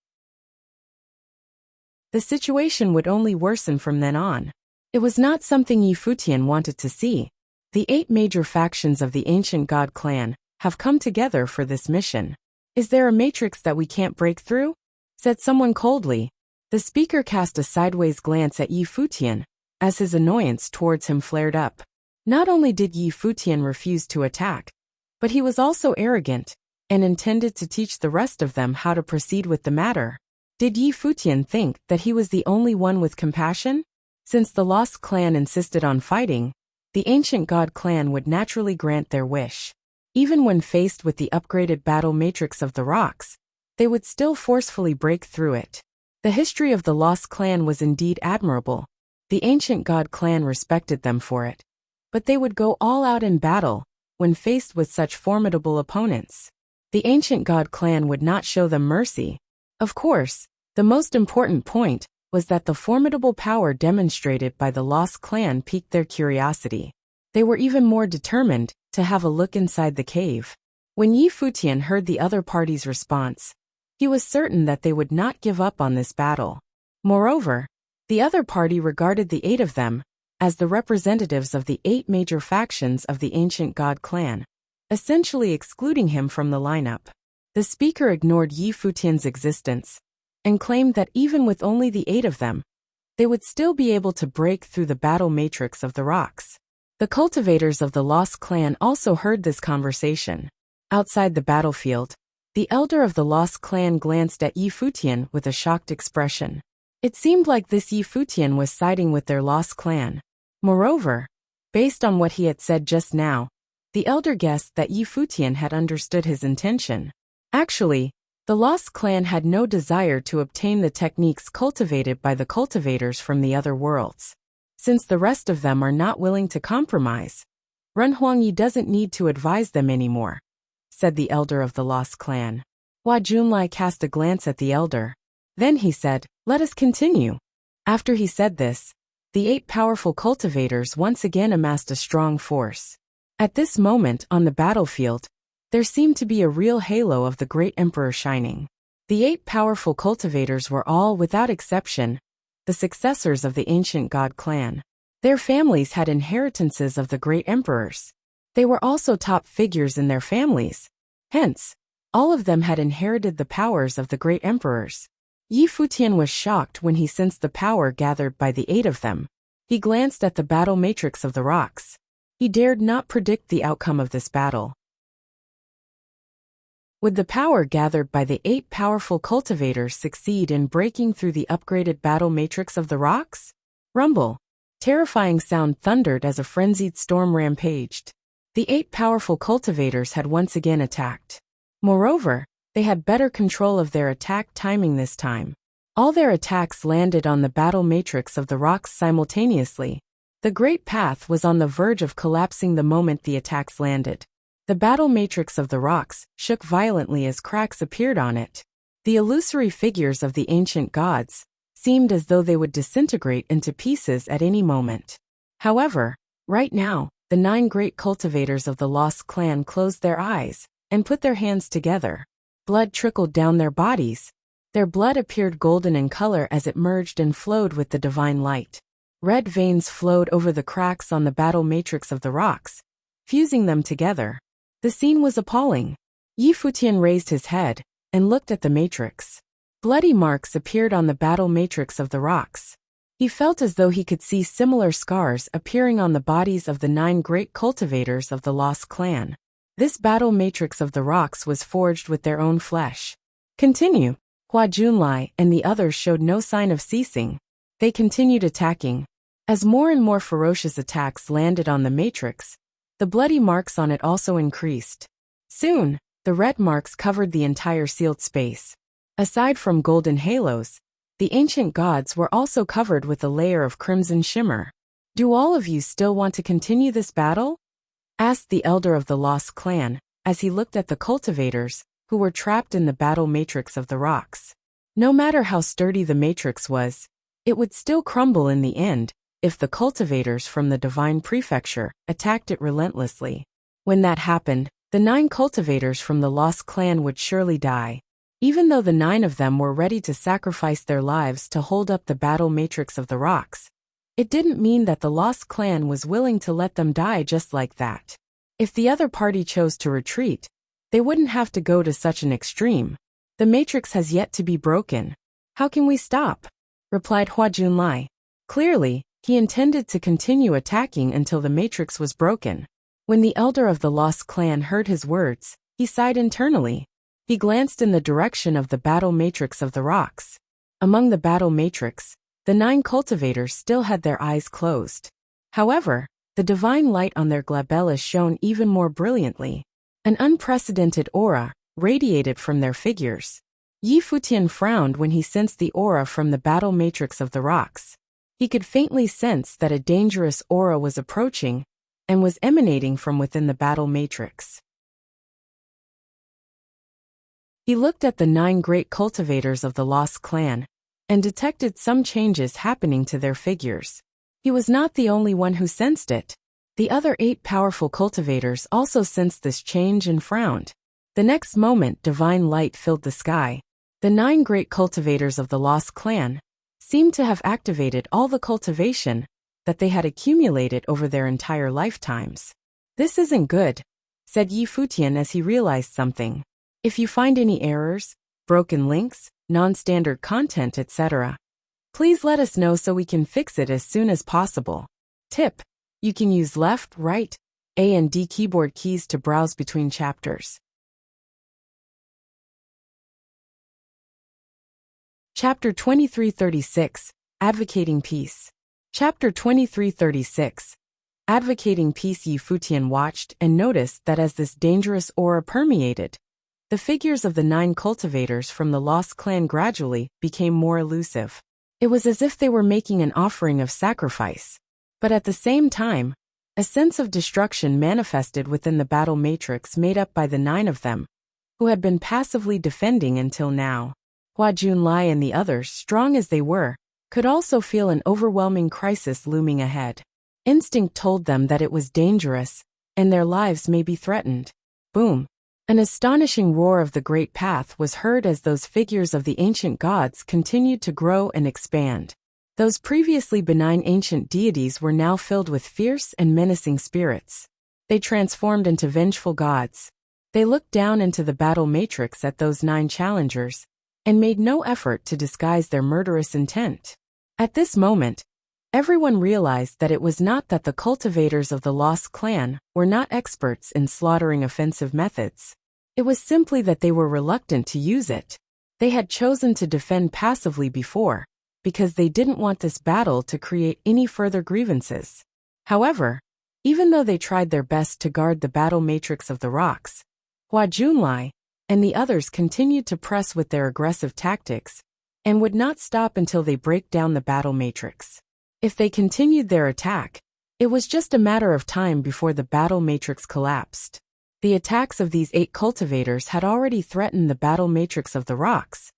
The situation would only worsen from then on. It was not something Futian wanted to see. The 8 major factions of the ancient god clan have come together for this mission. Is there a matrix that we can't break through? Said someone coldly. The speaker cast a sideways glance at Futian as his annoyance towards him flared up. Not only did Futian refuse to attack, but he was also arrogant and intended to teach the rest of them how to proceed with the matter. Did Futian think that he was the only one with compassion? Since the Lost Clan insisted on fighting, the ancient god clan would naturally grant their wish. Even when faced with the upgraded battle matrix of the rocks, they would still forcefully break through it. The history of the Lost Clan was indeed admirable. The ancient god clan respected them for it. But they would go all out in battle when faced with such formidable opponents. The ancient god clan would not show them mercy. Of course, the most important point was that the formidable power demonstrated by the Lost Clan piqued their curiosity. They were even more determined to have a look inside the cave. When Futian heard the other party's response, he was certain that they would not give up on this battle. Moreover, the other party regarded the 8 of them as the representatives of the 8 major factions of the ancient god clan, essentially excluding him from the lineup. The speaker ignored Futian's existence and claimed that even with only the 8 of them, they would still be able to break through the battle matrix of the rocks. The cultivators of the Lost Clan also heard this conversation. Outside the battlefield, the elder of the Lost Clan glanced at Futian with a shocked expression. It seemed like this Futian was siding with their Lost Clan. Moreover, based on what he had said just now, the elder guessed that Futian had understood his intention. Actually, the Lost Clan had no desire to obtain the techniques cultivated by the cultivators from the other worlds. Since the rest of them are not willing to compromise, Ren Huangyi doesn't need to advise them anymore, said the elder of the Lost Clan. Hua Junlai cast a glance at the elder. Then he said, "Let us continue." After he said this, the 8 powerful cultivators once again amassed a strong force. At this moment on the battlefield, there seemed to be a real halo of the great emperor shining. The 8 powerful cultivators were all, without exception, the successors of the ancient god clan. Their families had inheritances of the great emperors. They were also top figures in their families. Hence, all of them had inherited the powers of the great emperors. Futian was shocked when he sensed the power gathered by the 8 of them. He glanced at the battle matrix of the rocks. He dared not predict the outcome of this battle. Would the power gathered by the 8 powerful cultivators succeed in breaking through the upgraded battle matrix of the rocks? Rumble. Terrifying sound thundered as a frenzied storm rampaged. The 8 powerful cultivators had once again attacked. Moreover, they had better control of their attack timing this time. All their attacks landed on the battle matrix of the rocks simultaneously. The great path was on the verge of collapsing the moment the attacks landed. The battle matrix of the rocks shook violently as cracks appeared on it. The illusory figures of the ancient gods seemed as though they would disintegrate into pieces at any moment. However, right now, the 9 great cultivators of the Lost Clan closed their eyes and put their hands together. Blood trickled down their bodies. Their blood appeared golden in color as it merged and flowed with the divine light. Red veins flowed over the cracks on the battle matrix of the rocks, fusing them together. The scene was appalling. Futian raised his head and looked at the matrix. Bloody marks appeared on the battle matrix of the rocks. He felt as though he could see similar scars appearing on the bodies of the 9 great cultivators of the Lost Clan. This battle matrix of the rocks was forged with their own flesh. Continue. Hua Junlai and the others showed no sign of ceasing. They continued attacking. As more and more ferocious attacks landed on the matrix, the bloody marks on it also increased. Soon, the red marks covered the entire sealed space. Aside from golden halos, the ancient gods were also covered with a layer of crimson shimmer. "Do all of you still want to continue this battle?" asked the elder of the Lost Clan, as he looked at the cultivators, who were trapped in the battle matrix of the rocks. No matter how sturdy the matrix was, it would still crumble in the end if the cultivators from the Divine Prefecture attacked it relentlessly. When that happened, the 9 cultivators from the Lost Clan would surely die. Even though the 9 of them were ready to sacrifice their lives to hold up the battle matrix of the rocks, it didn't mean that the Lost Clan was willing to let them die just like that. If the other party chose to retreat, they wouldn't have to go to such an extreme. "The matrix has yet to be broken. How can we stop?" replied Hua Junlai. Clearly, he intended to continue attacking until the matrix was broken. When the elder of the Lost Clan heard his words, he sighed internally. He glanced in the direction of the battle matrix of the rocks. Among the battle matrix, the 9 cultivators still had their eyes closed. However, the divine light on their glabellas shone even more brilliantly. An unprecedented aura radiated from their figures. Futian frowned when he sensed the aura from the battle matrix of the rocks. He could faintly sense that a dangerous aura was approaching and was emanating from within the battle matrix. He looked at the 9 great cultivators of the Lost Clan and detected some changes happening to their figures. He was not the only one who sensed it. The other 8 powerful cultivators also sensed this change and frowned. The next moment, divine light filled the sky. The 9 great cultivators of the Lost Clan seemed to have activated all the cultivation that they had accumulated over their entire lifetimes. "This isn't good," said Futian as he realized something. "If you find any errors, broken links, non-standard content, etc., please let us know so we can fix it as soon as possible. Tip: you can use left, right, A and D keyboard keys to browse between chapters." Chapter 2336, Advocating Peace. Chapter 2336, Advocating Peace. Futian watched and noticed that as this dangerous aura permeated, the figures of the 9 cultivators from the Lost Clan gradually became more elusive. It was as if they were making an offering of sacrifice. But at the same time, a sense of destruction manifested within the battle matrix made up by the 9 of them, who had been passively defending until now. Hua Junlai and the others, strong as they were, could also feel an overwhelming crisis looming ahead. Instinct told them that it was dangerous, and their lives may be threatened. Boom! An astonishing roar of the Great Path was heard as those figures of the ancient gods continued to grow and expand. Those previously benign ancient deities were now filled with fierce and menacing spirits. They transformed into vengeful gods. They looked down into the battle matrix at those 9 challengers, and made no effort to disguise their murderous intent. At this moment, everyone realized that it was not that the cultivators of the Lost Clan were not experts in slaughtering offensive methods. It was simply that they were reluctant to use it. They had chosen to defend passively before, because they didn't want this battle to create any further grievances. However, even though they tried their best to guard the battle matrix of the rocks, Hua Junlai and the others continued to press with their aggressive tactics, and would not stop until they break down the battle matrix. If they continued their attack, it was just a matter of time before the battle matrix collapsed. The attacks of these 8 cultivators had already threatened the battle matrix of the rocks,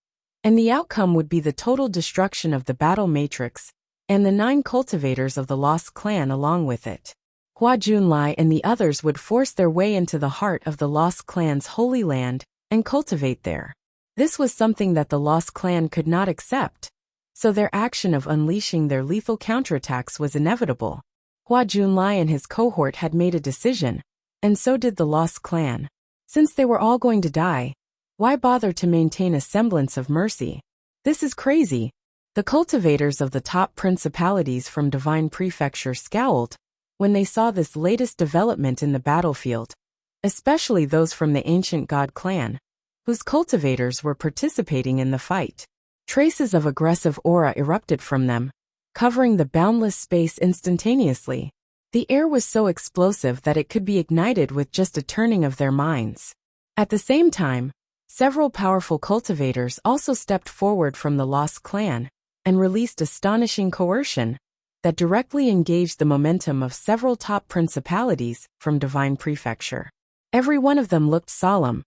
and the outcome would be the total destruction of the battle matrix and the 9 cultivators of the Lost Clan along with it. Hua Junlai and the others would force their way into the heart of the Lost Clan's holy land and cultivate there. This was something that the Lost Clan could not accept, so their action of unleashing their lethal counterattacks was inevitable. Hua Junlai and his cohort had made a decision, and so did the Lost Clan. Since they were all going to die, why bother to maintain a semblance of mercy? This is crazy. The cultivators of the top principalities from Divine Prefecture scowled when they saw this latest development in the battlefield, especially those from the ancient god clan, whose cultivators were participating in the fight. Traces of aggressive aura erupted from them, covering the boundless space instantaneously. The air was so explosive that it could be ignited with just a turning of their minds. At the same time, several powerful cultivators also stepped forward from the Lost Clan and released astonishing coercion that directly engaged the momentum of several top principalities from Divine Prefecture. Every one of them looked solemn.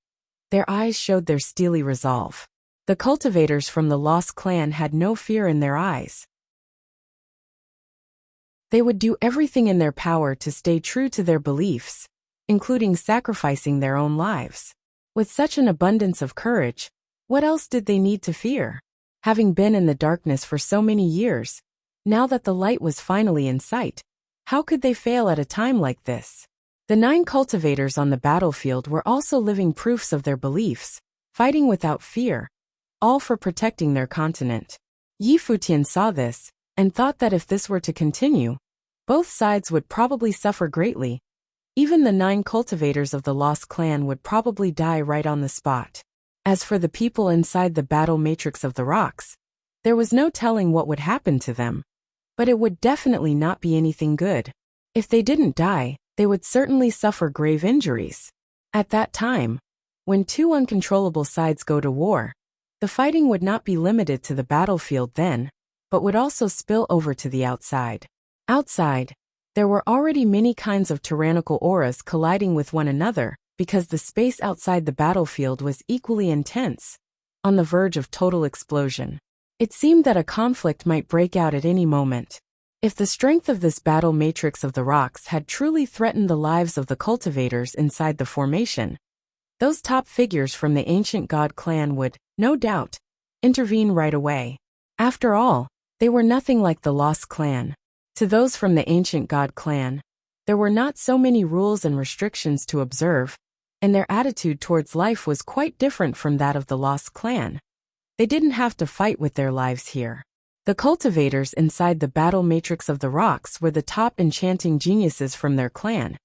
Their eyes showed their steely resolve. The cultivators from the Lost Clan had no fear in their eyes. They would do everything in their power to stay true to their beliefs, including sacrificing their own lives. With such an abundance of courage, what else did they need to fear? Having been in the darkness for so many years, now that the light was finally in sight, how could they fail at a time like this? The 9 cultivators on the battlefield were also living proofs of their beliefs, fighting without fear, all for protecting their continent. Futian saw this, and thought that if this were to continue, both sides would probably suffer greatly. Even the 9 cultivators of the Lost Clan would probably die right on the spot. As for the people inside the battle matrix of the rocks, there was no telling what would happen to them. But it would definitely not be anything good. If they didn't die, they would certainly suffer grave injuries. At that time, when 2 uncontrollable sides go to war, The fighting would not be limited to the battlefield then, but would also spill over to the outside. Outside, there were already many kinds of tyrannical auras colliding with one another, because the space outside the battlefield was equally intense, on the verge of total explosion. It seemed that a conflict might break out at any moment. If the strength of this battle matrix of the rocks had truly threatened the lives of the cultivators inside the formation, those top figures from the ancient god clan would, no doubt, intervene right away. After all, they were nothing like the Lost Clan. To those from the ancient god clan, there were not so many rules and restrictions to observe, and their attitude towards life was quite different from that of the Lost Clan. They didn't have to fight with their lives here. The cultivators inside the battle matrix of the rocks were the top enchanting geniuses from their clan,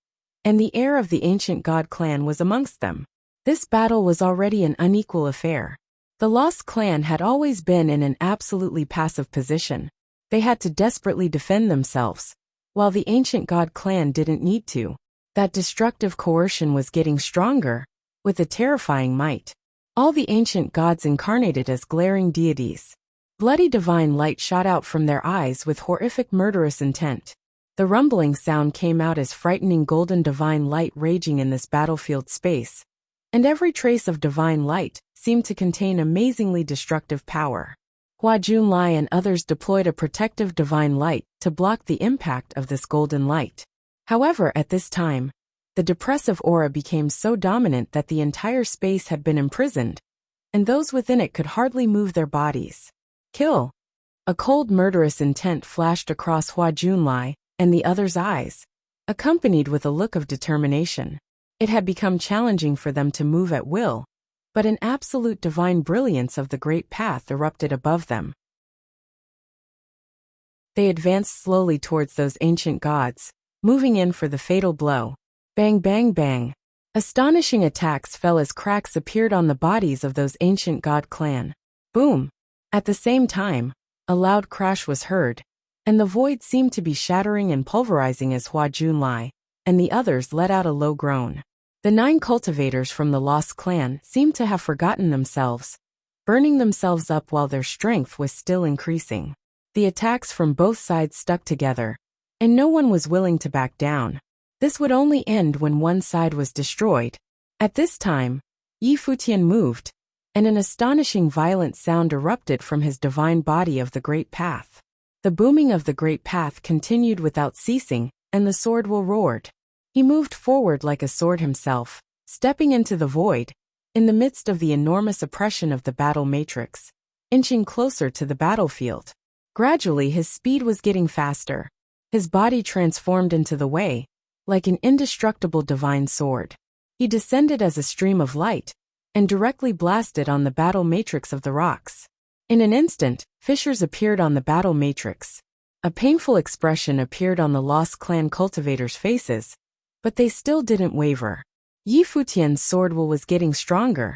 and the heir of the ancient god clan was amongst them. This battle was already an unequal affair. The Lost Clan had always been in an absolutely passive position. They had to desperately defend themselves, while the ancient god clan didn't need to. That destructive coercion was getting stronger, with a terrifying might. All the ancient gods incarnated as glaring deities. Bloody divine light shot out from their eyes with horrific murderous intent. The rumbling sound came out as frightening golden divine light raging in this battlefield space, and every trace of divine light seemed to contain amazingly destructive power. Hua Junlai and others deployed a protective divine light to block the impact of this golden light. However, at this time, the depressive aura became so dominant that the entire space had been imprisoned, and those within it could hardly move their bodies. Kill! A cold murderous intent flashed across Hua Junlai and the others' eyes, accompanied with a look of determination. It had become challenging for them to move at will, but an absolute divine brilliance of the great path erupted above them. They advanced slowly towards those ancient gods, moving in for the fatal blow. Bang bang bang. Astonishing attacks fell as cracks appeared on the bodies of those ancient god clan. Boom! At the same time, a loud crash was heard, and the void seemed to be shattering and pulverizing as Hua Junlai and the others let out a low groan. The 9 cultivators from the Lost Clan seemed to have forgotten themselves, burning themselves up while their strength was still increasing. The attacks from both sides stuck together, and no one was willing to back down. This would only end when one side was destroyed. At this time, Futian moved, and an astonishing violent sound erupted from his divine body of the Great Path. The booming of the Great Path continued without ceasing, and the sword roared. He moved forward like a sword himself, stepping into the void, in the midst of the enormous oppression of the battle matrix, inching closer to the battlefield. Gradually his speed was getting faster. His body transformed into the way, like an indestructible divine sword. He descended as a stream of light, and directly blasted on the battle matrix of the rocks. In an instant, fissures appeared on the battle matrix. A painful expression appeared on the Lost Clan cultivators' faces, but they still didn't waver. Futian's sword was getting stronger,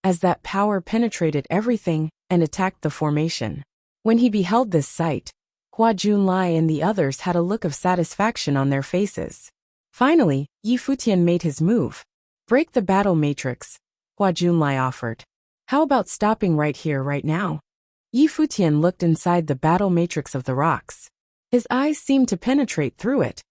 as that power penetrated everything and attacked the formation. When he beheld this sight, Hua Junlai and the others had a look of satisfaction on their faces. Finally, Futian made his move. Break the battle matrix, Hua Junlai offered. How about stopping right here, right now? Futian looked inside the battle matrix of the rocks. His eyes seemed to penetrate through it,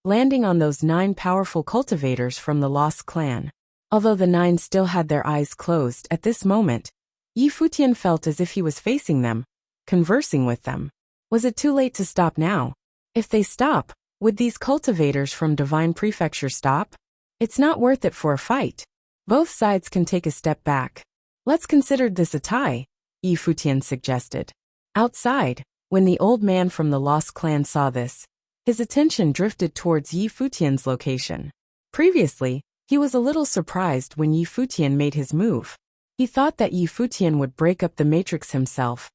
landing on those 9 powerful cultivators from the Lost Clan. Although the 9 still had their eyes closed at this moment, Futian felt as if he was facing them, conversing with them. Was it too late to stop now? If they stop, would these cultivators from Divine Prefecture stop? It's not worth it for a fight. Both sides can take a step back. Let's consider this a tie, Futian suggested. Outside, when the old man from the Lost Clan saw this, his attention drifted towards Futian's location. Previously, he was a little surprised when Futian made his move. He thought that Futian would break up the matrix himself,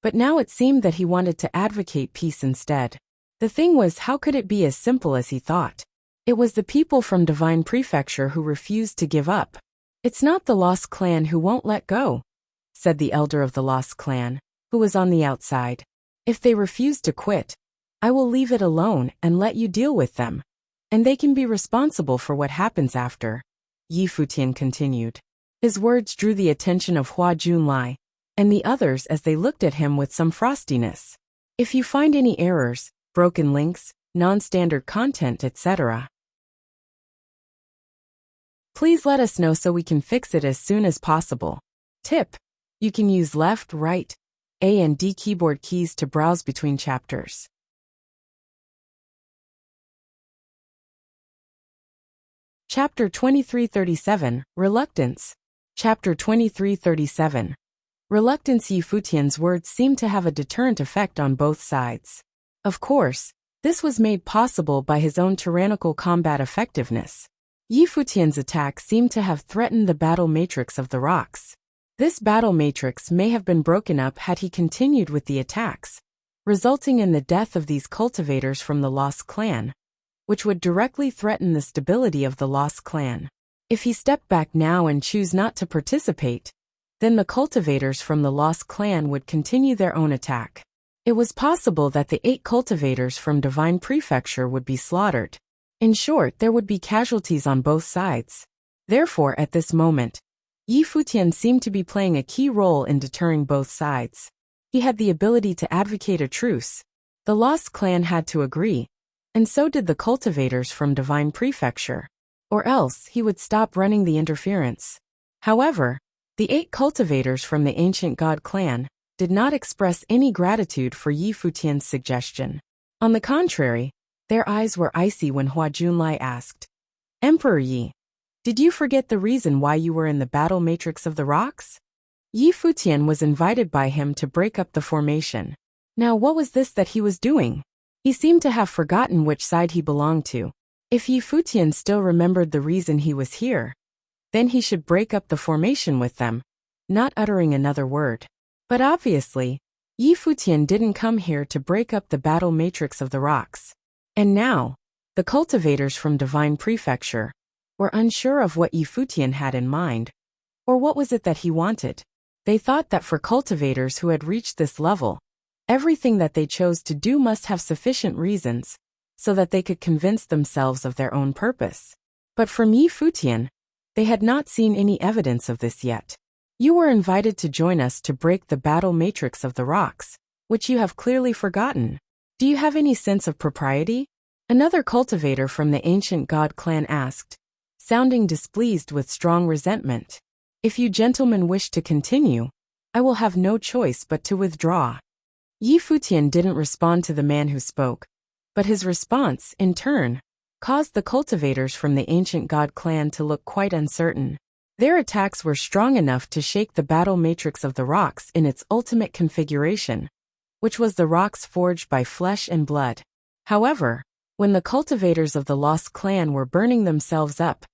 but now it seemed that he wanted to advocate peace instead. The thing was, how could it be as simple as he thought? It was the people from Divine Prefecture who refused to give up. It's not the Lost Clan who won't let go, said the elder of the Lost Clan, who was on the outside. If they refuse to quit, I will leave it alone and let you deal with them, and they can be responsible for what happens after, Futian continued. His words drew the attention of Hua Junlai, and the others as they looked at him with some frostiness. If you find any errors, broken links, non-standard content, etc., please let us know so we can fix it as soon as possible. Tip: you can use left, right, A and D keyboard keys to browse between chapters. Chapter 2337, Reluctance. Chapter 2337. Reluctance. Yi Futian's words seemed to have a deterrent effect on both sides. Of course, this was made possible by his own tyrannical combat effectiveness. Yi Futian's attack seemed to have threatened the battle matrix of the rocks. This battle matrix may have been broken up had he continued with the attacks, resulting in the death of these cultivators from the Lost Clan, which would directly threaten the stability of the Lost Clan. If he stepped back now and choose not to participate, then the cultivators from the Lost Clan would continue their own attack. It was possible that the 8 cultivators from Divine Prefecture would be slaughtered. In short, there would be casualties on both sides. Therefore, at this moment, Yi Futian seemed to be playing a key role in deterring both sides. He had the ability to advocate a truce. The Lost Clan had to agree, and so did the cultivators from Divine Prefecture. Or else he would stop running the interference. However, the 8 cultivators from the Ancient God Clan did not express any gratitude for Yi Futian's suggestion. On the contrary, their eyes were icy when Hua Junlai asked, "Emperor Yi, did you forget the reason why you were in the battle matrix of the rocks?" Yi Futian was invited by him to break up the formation. Now what was this that he was doing? He seemed to have forgotten which side he belonged to. If Yi Futian still remembered the reason he was here, then he should break up the formation with them, not uttering another word. But obviously, Yi Futian didn't come here to break up the battle matrix of the rocks. And now, the cultivators from Divine Prefecture were unsure of what Yi Futian had in mind, or what was it that he wanted. They thought that for cultivators who had reached this level, everything that they chose to do must have sufficient reasons, so that they could convince themselves of their own purpose. But from Yi Futian, they had not seen any evidence of this yet. You were invited to join us to break the battle matrix of the rocks, which you have clearly forgotten. Do you have any sense of propriety? Another cultivator from the Ancient God Clan asked, sounding displeased with strong resentment. If you gentlemen wish to continue, I will have no choice but to withdraw. Yi Futian didn't respond to the man who spoke, but his response, in turn, caused the cultivators from the Ancient God Clan to look quite uncertain. Their attacks were strong enough to shake the battle matrix of the rocks in its ultimate configuration, which was the rocks forged by flesh and blood. However, when the cultivators of the Lost Clan were burning themselves up,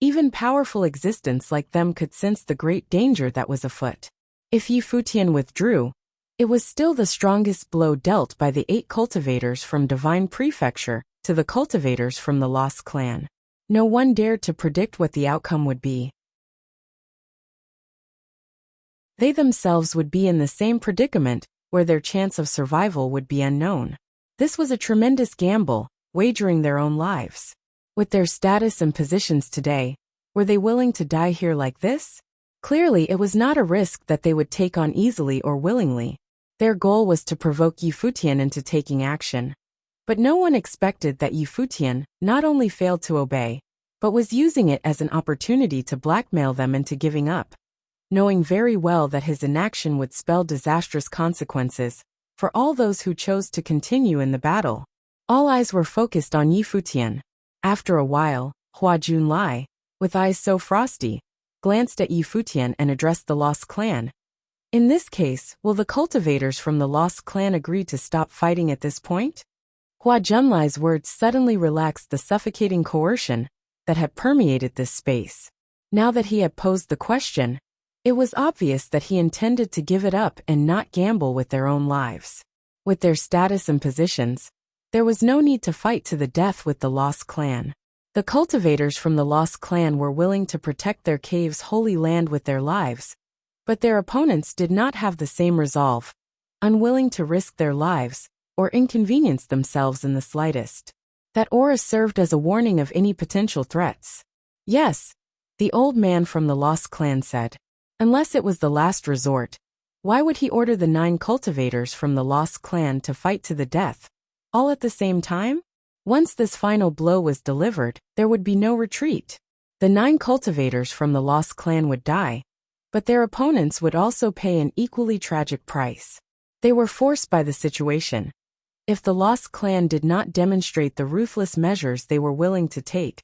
even powerful existence like them could sense the great danger that was afoot. If Yi Futian withdrew, it was still the strongest blow dealt by the 8 cultivators from Divine Prefecture to the cultivators from the Lost Clan. No one dared to predict what the outcome would be. They themselves would be in the same predicament, where their chance of survival would be unknown. This was a tremendous gamble, wagering their own lives. With their status and positions today, were they willing to die here like this? Clearly, it was not a risk that they would take on easily or willingly. Their goal was to provoke Yi Futian into taking action. But no one expected that Yi Futian not only failed to obey, but was using it as an opportunity to blackmail them into giving up, knowing very well that his inaction would spell disastrous consequences for all those who chose to continue in the battle. All eyes were focused on Yi Futian. After a while, Hua Junlai, with eyes so frosty, glanced at Yi Futian and addressed the Lost Clan. In this case, will the cultivators from the Lost Clan agree to stop fighting at this point? Hua Junlai's words suddenly relaxed the suffocating coercion that had permeated this space. Now that he had posed the question, it was obvious that he intended to give it up and not gamble with their own lives. With their status and positions, there was no need to fight to the death with the Lost Clan. The cultivators from the Lost Clan were willing to protect their cave's holy land with their lives, but their opponents did not have the same resolve, unwilling to risk their lives or inconvenience themselves in the slightest. That aura served as a warning of any potential threats. Yes, the old man from the Lost Clan said. Unless it was the last resort, Why would he order the 9 cultivators from the Lost Clan to fight to the death, all at the same time? Once this final blow was delivered, there would be no retreat. The 9 cultivators from the Lost Clan would die, but their opponents would also pay an equally tragic price. They were forced by the situation. If the Lost Clan did not demonstrate the ruthless measures they were willing to take,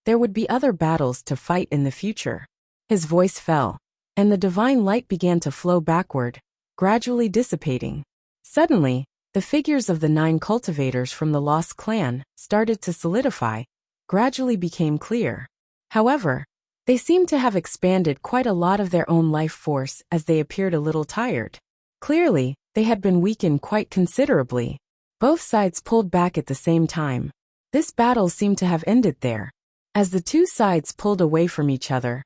there would be other battles to fight in the future. His voice fell, and the divine light began to flow backward, gradually dissipating. Suddenly, the figures of the 9 cultivators from the Lost Clan started to solidify, gradually became clear. However, they seemed to have expanded quite a lot of their own life force as they appeared a little tired. Clearly, they had been weakened quite considerably. Both sides pulled back at the same time. This battle seemed to have ended there. As the two sides pulled away from each other,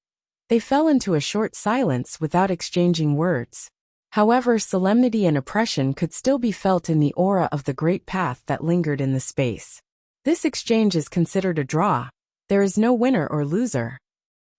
they fell into a short silence without exchanging words. However, solemnity and oppression could still be felt in the aura of the great path that lingered in the space. This exchange is considered a draw. There is no winner or loser.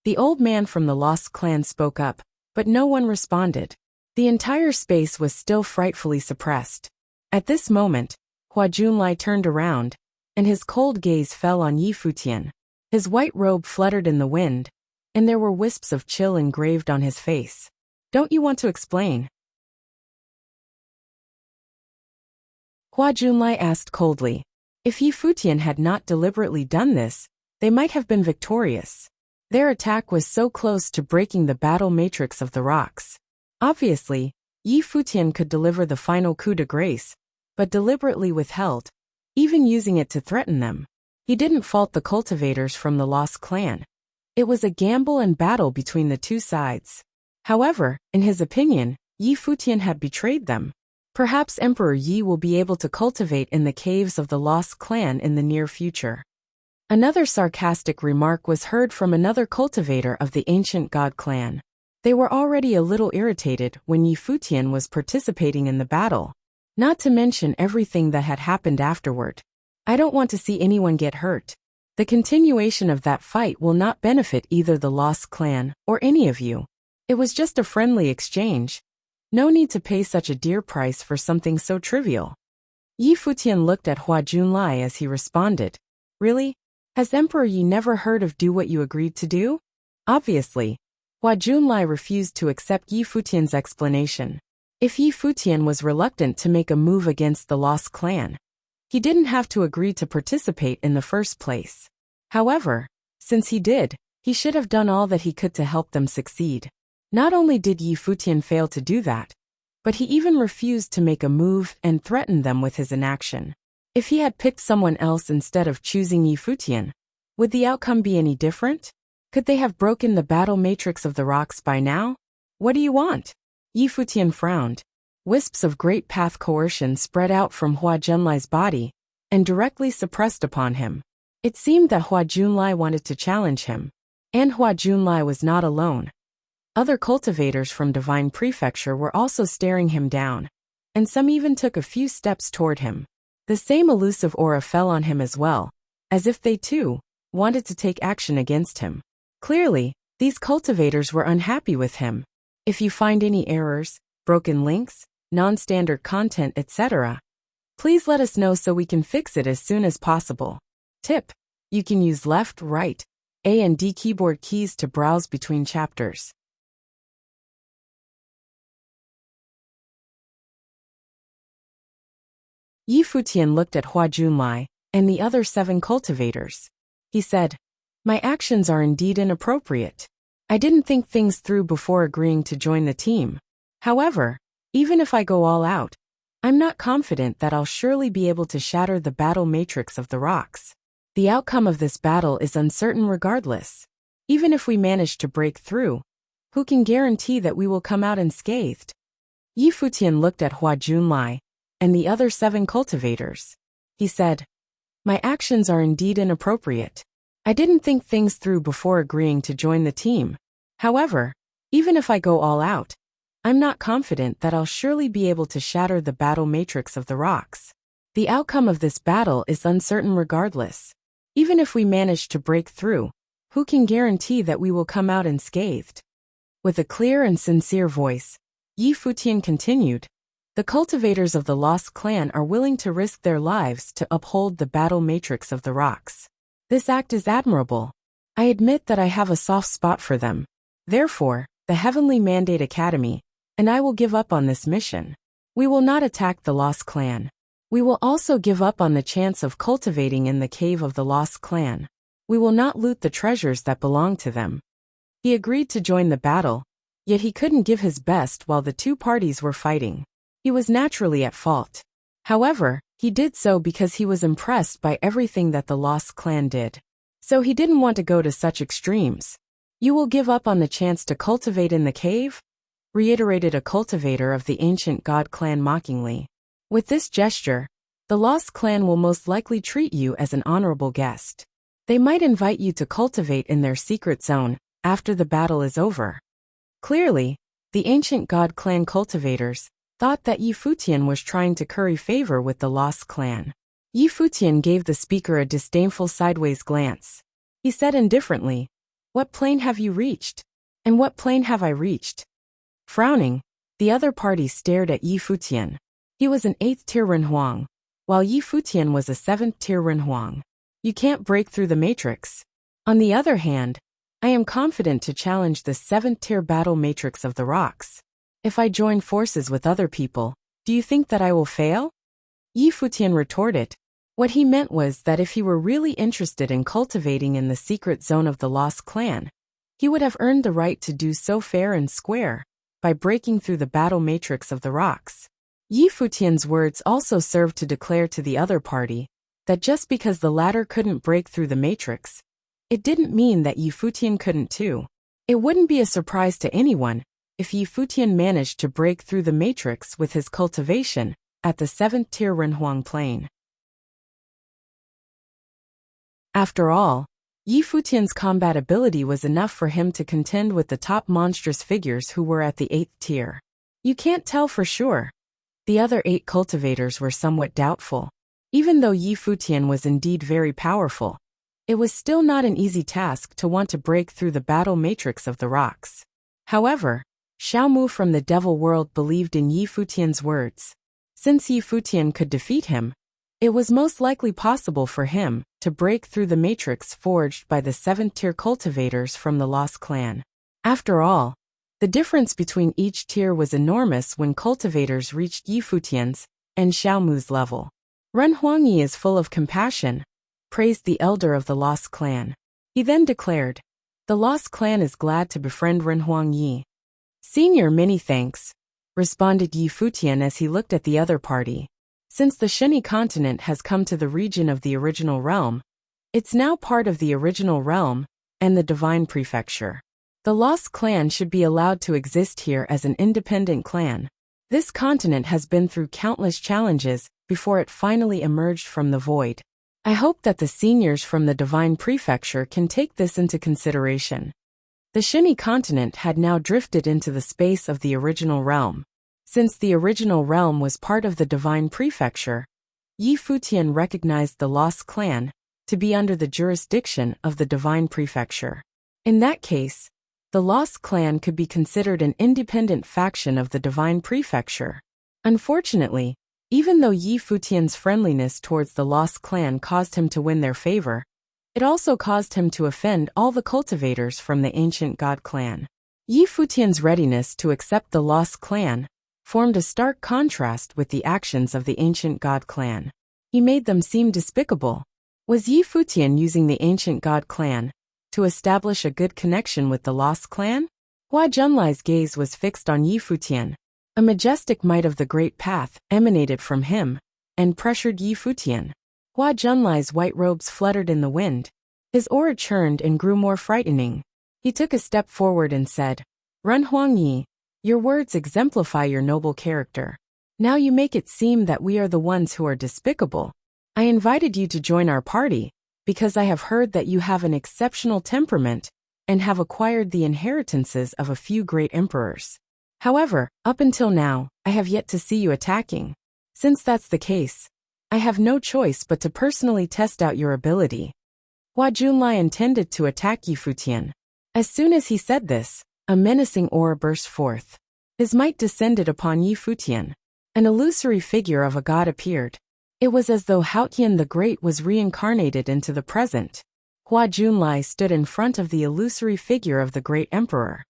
The old man from the Lost Clan spoke up, but no one responded. The entire space was still frightfully suppressed. At this moment, Hua Junlai turned around, and his cold gaze fell on Yi Futian. His white robe fluttered in the wind, and there were wisps of chill engraved on his face. Don't you want to explain? Hua Junlai asked coldly. If Yi Futian had not deliberately done this, they might have been victorious. Their attack was so close to breaking the battle matrix of the rocks. Obviously, Yi Futian could deliver the final coup de grace, but deliberately withheld, even using it to threaten them. He didn't fault the cultivators from the Lost Clan. It was a gamble and battle between the two sides. However, in his opinion, Yi Futian had betrayed them. Perhaps Emperor Yi will be able to cultivate in the caves of the Lost Clan in the near future. Another sarcastic remark was heard from another cultivator of the ancient god clan. They were already a little irritated when Yi Futian was participating in the battle. Not to mention everything that had happened afterward. I don't want to see anyone get hurt. The continuation of that fight will not benefit either the Lost Clan or any of you. It was just a friendly exchange. No need to pay such a dear price for something so trivial. Yi Futian looked at Hua Junlai as he responded. Really? Has Emperor Yi never heard of do what you agreed to do? Obviously, Hua Junlai refused to accept Yi Futian's explanation. If Yi Futian was reluctant to make a move against the Lost Clan, he didn't have to agree to participate in the first place. However, since he did, he should have done all that he could to help them succeed. Not only did Yi Futian fail to do that, but he even refused to make a move and threatened them with his inaction. If he had picked someone else instead of choosing Yi Futian, would the outcome be any different? Could they have broken the battle matrix of the rocks by now? What do you want? Yi Futian frowned. Wisps of great path coercion spread out from Hua Junlai's body and directly suppressed upon him. It seemed that Hua Junlai wanted to challenge him. And Hua Junlai was not alone. Other cultivators from Divine Prefecture were also staring him down, and some even took a few steps toward him. The same elusive aura fell on him as well, as if they too wanted to take action against him. Clearly, these cultivators were unhappy with him. If you find any errors, broken links, non-standard content, etc., please let us know so we can fix it as soon as possible. Tip: you can use left, right, A and D keyboard keys to browse between chapters. Yi Futian looked at Hua Junlai and the other 7 cultivators. He said, My actions are indeed inappropriate. I didn't think things through before agreeing to join the team. However, even if I go all out, I'm not confident that I'll surely be able to shatter the battle matrix of the rocks. The outcome of this battle is uncertain regardless. Even if we manage to break through, who can guarantee that we will come out unscathed? Yi Futian looked at Hua Junlai and the other 7 cultivators. He said, My actions are indeed inappropriate. I didn't think things through before agreeing to join the team. However, even if I go all out, I'm not confident that I'll surely be able to shatter the battle matrix of the rocks. The outcome of this battle is uncertain regardless. Even if we manage to break through, who can guarantee that we will come out unscathed? With a clear and sincere voice, Yi Futian continued. The cultivators of the Lost Clan are willing to risk their lives to uphold the battle matrix of the rocks. This act is admirable. I admit that I have a soft spot for them. Therefore, the Heavenly Mandate Academy, and I will give up on this mission. We will not attack the Lost Clan. We will also give up on the chance of cultivating in the cave of the Lost Clan. We will not loot the treasures that belong to them. He agreed to join the battle, yet he couldn't give his best while the two parties were fighting. He was naturally at fault. However, he did so because he was impressed by everything that the Lost Clan did. So he didn't want to go to such extremes. You will give up on the chance to cultivate in the cave? Reiterated a cultivator of the ancient god clan mockingly. With this gesture, the Lost Clan will most likely treat you as an honorable guest. They might invite you to cultivate in their secret zone after the battle is over. Clearly, the ancient god clan cultivators thought that Yi Futian was trying to curry favor with the Lost Clan. Yi Futian gave the speaker a disdainful sideways glance. He said indifferently, "What plane have you reached? And what plane have I reached?" Frowning, the other party stared at Yi Futian. He was an 8th-tier Renhuang, while Yi Futian was a 7th-tier Renhuang. You can't break through the matrix. On the other hand, I am confident to challenge the 7th-tier battle matrix of the rocks. If I join forces with other people, do you think that I will fail? Yi Futian retorted. What he meant was that if he were really interested in cultivating in the secret zone of the Lost Clan, he would have earned the right to do so fair and square, by breaking through the battle matrix of the rocks. Yi Futian's words also served to declare to the other party that just because the latter couldn't break through the matrix, it didn't mean that Yi Futian couldn't too. It wouldn't be a surprise to anyone if Yi Futian managed to break through the matrix with his cultivation at the 7th-tier Renhuang plane. After all, Yi Futian's combat ability was enough for him to contend with the top monstrous figures who were at the 8th tier. You can't tell for sure. The other 8 cultivators were somewhat doubtful. Even though Yi Futian was indeed very powerful, it was still not an easy task to want to break through the battle matrix of the rocks. However, Xiaomu from the Devil World believed in Yi Futian's words. Since Yi Futian could defeat him, it was most likely possible for him to break through the matrix forged by the 7th-tier cultivators from the Lost Clan. After all, the difference between each tier was enormous when cultivators reached Yi Futian's and Xiaomu's level. Ren Huangyi is full of compassion, praised the elder of the Lost Clan. He then declared, "The Lost Clan is glad to befriend Ren Huangyi." "Senior, many thanks," responded Yi Futian as he looked at the other party. Since the Sheni continent has come to the region of the original realm, it's now part of the original realm and the Divine Prefecture. The Lost Clan should be allowed to exist here as an independent clan. This continent has been through countless challenges before it finally emerged from the void. I hope that the seniors from the Divine Prefecture can take this into consideration. The Sheni continent had now drifted into the space of the original realm. Since the original realm was part of the Divine Prefecture, Yi Futian recognized the Lost Clan to be under the jurisdiction of the Divine Prefecture. In that case, the Lost Clan could be considered an independent faction of the Divine Prefecture. Unfortunately, even though Yi Futian's friendliness towards the Lost Clan caused him to win their favor, it also caused him to offend all the cultivators from the ancient god clan. Yi Futian's readiness to accept the Lost Clan formed a stark contrast with the actions of the ancient god clan. He made them seem despicable. Was Yi Futian using the ancient god clan to establish a good connection with the Lost Clan? Hua Junlai's gaze was fixed on Yi Futian. A majestic might of the great path emanated from him and pressured Yi Futian. Hua Junlai's white robes fluttered in the wind. His aura churned and grew more frightening. He took a step forward and said, "Ren Huangyi, your words exemplify your noble character. Now you make it seem that we are the ones who are despicable. I invited you to join our party because I have heard that you have an exceptional temperament and have acquired the inheritances of a few great emperors. However, up until now, I have yet to see you attacking. Since that's the case, I have no choice but to personally test out your ability." Hua Junlai intended to attack Yi Futian. As soon as he said this, a menacing aura burst forth. His might descended upon Yi Futian. An illusory figure of a god appeared. It was as though Futian the Great was reincarnated into the present. Hua Junlai stood in front of the illusory figure of the great emperor.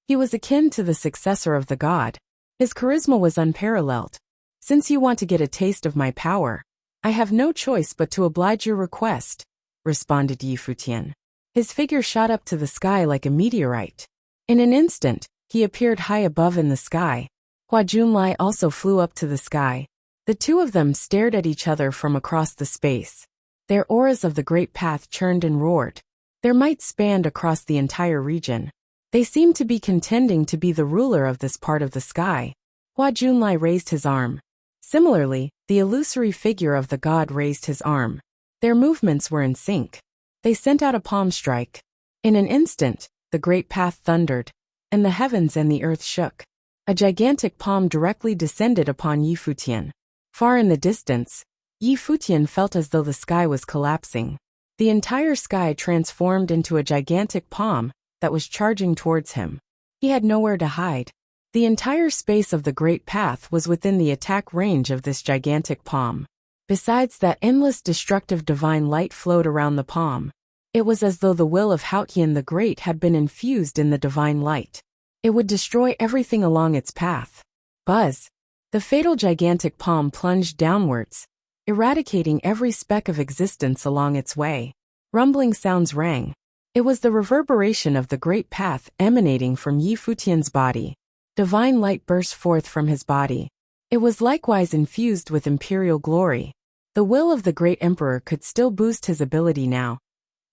He was akin to the successor of the god. His charisma was unparalleled. Since you want to get a taste of my power, I have no choice but to oblige your request, responded Yi Futian. His figure shot up to the sky like a meteorite. In an instant, he appeared high above in the sky. Hua Junlai also flew up to the sky. The two of them stared at each other from across the space. Their auras of the great path churned and roared. Their might spanned across the entire region. They seemed to be contending to be the ruler of this part of the sky. Hua Junlai raised his arm. Similarly, the illusory figure of the god raised his arm. Their movements were in sync. They sent out a palm strike. In an instant, the great path thundered, and the heavens and the earth shook. A gigantic palm directly descended upon Yi Futian. Far in the distance, Yi Futian felt as though the sky was collapsing. The entire sky transformed into a gigantic palm that was charging towards him. He had nowhere to hide. The entire space of the great path was within the attack range of this gigantic palm. Besides that, endless destructive divine light flowed around the palm. It was as though the will of Futian the Great had been infused in the divine light. It would destroy everything along its path. Buzz! The fatal gigantic palm plunged downwards, eradicating every speck of existence along its way. Rumbling sounds rang. It was the reverberation of the great path emanating from Yi Futian's body. Divine light burst forth from his body. It was likewise infused with imperial glory. The will of the great emperor could still boost his ability now,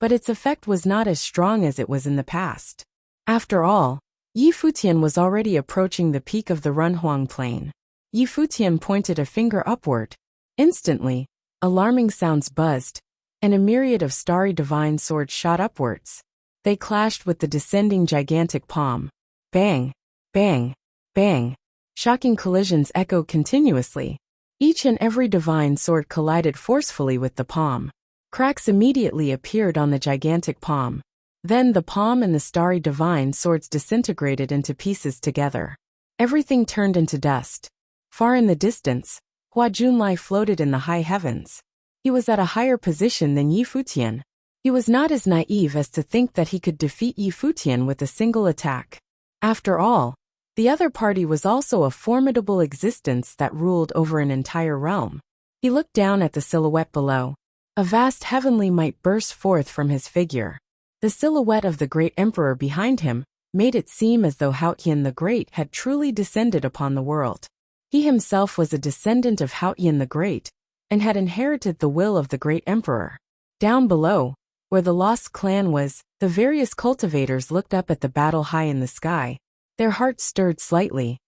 but its effect was not as strong as it was in the past. After all, Yi Futian was already approaching the peak of the Runhuang Plain. Yi Futian pointed a finger upward. Instantly, alarming sounds buzzed, and a myriad of starry divine swords shot upwards. They clashed with the descending gigantic palm. Bang! Bang! Bang! Shocking collisions echoed continuously. Each and every divine sword collided forcefully with the palm. Cracks immediately appeared on the gigantic palm. Then the palm and the starry divine swords disintegrated into pieces together. Everything turned into dust. Far in the distance, Hua Junlai floated in the high heavens. He was at a higher position than Yi Futian. He was not as naive as to think that he could defeat Yi Futian with a single attack. After all, the other party was also a formidable existence that ruled over an entire realm. He looked down at the silhouette below. A vast heavenly might burst forth from his figure. The silhouette of the great emperor behind him made it seem as though Futian the Great had truly descended upon the world. He himself was a descendant of Futian the Great, and had inherited the will of the great emperor. Down below, where the lost clan was, the various cultivators looked up at the battle high in the sky. Their hearts stirred slightly.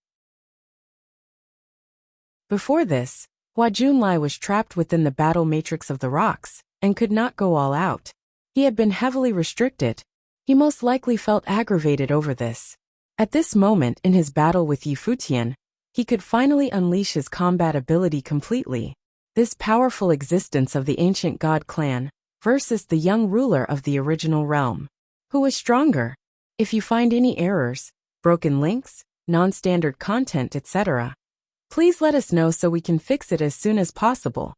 Before this, Hua Junlai was trapped within the battle matrix of the rocks, and could not go all out. He had been heavily restricted. He most likely felt aggravated over this. At this moment in his battle with Yi Futian, he could finally unleash his combat ability completely. This powerful existence of the ancient god clan versus the young ruler of the original realm. Who was stronger? If you find any errors, broken links, non-standard content, etc., please let us know so we can fix it as soon as possible.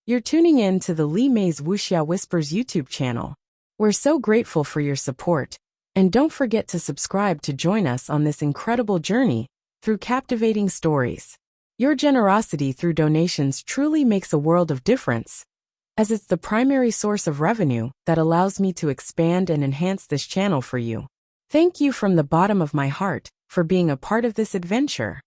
You're tuning in to the Li Mei's Wuxia Whispers YouTube channel. We're so grateful for your support, and don't forget to subscribe to join us on this incredible journey through captivating stories. Your generosity through donations truly makes a world of difference, as it's the primary source of revenue that allows me to expand and enhance this channel for you. Thank you from the bottom of my heart for being a part of this adventure.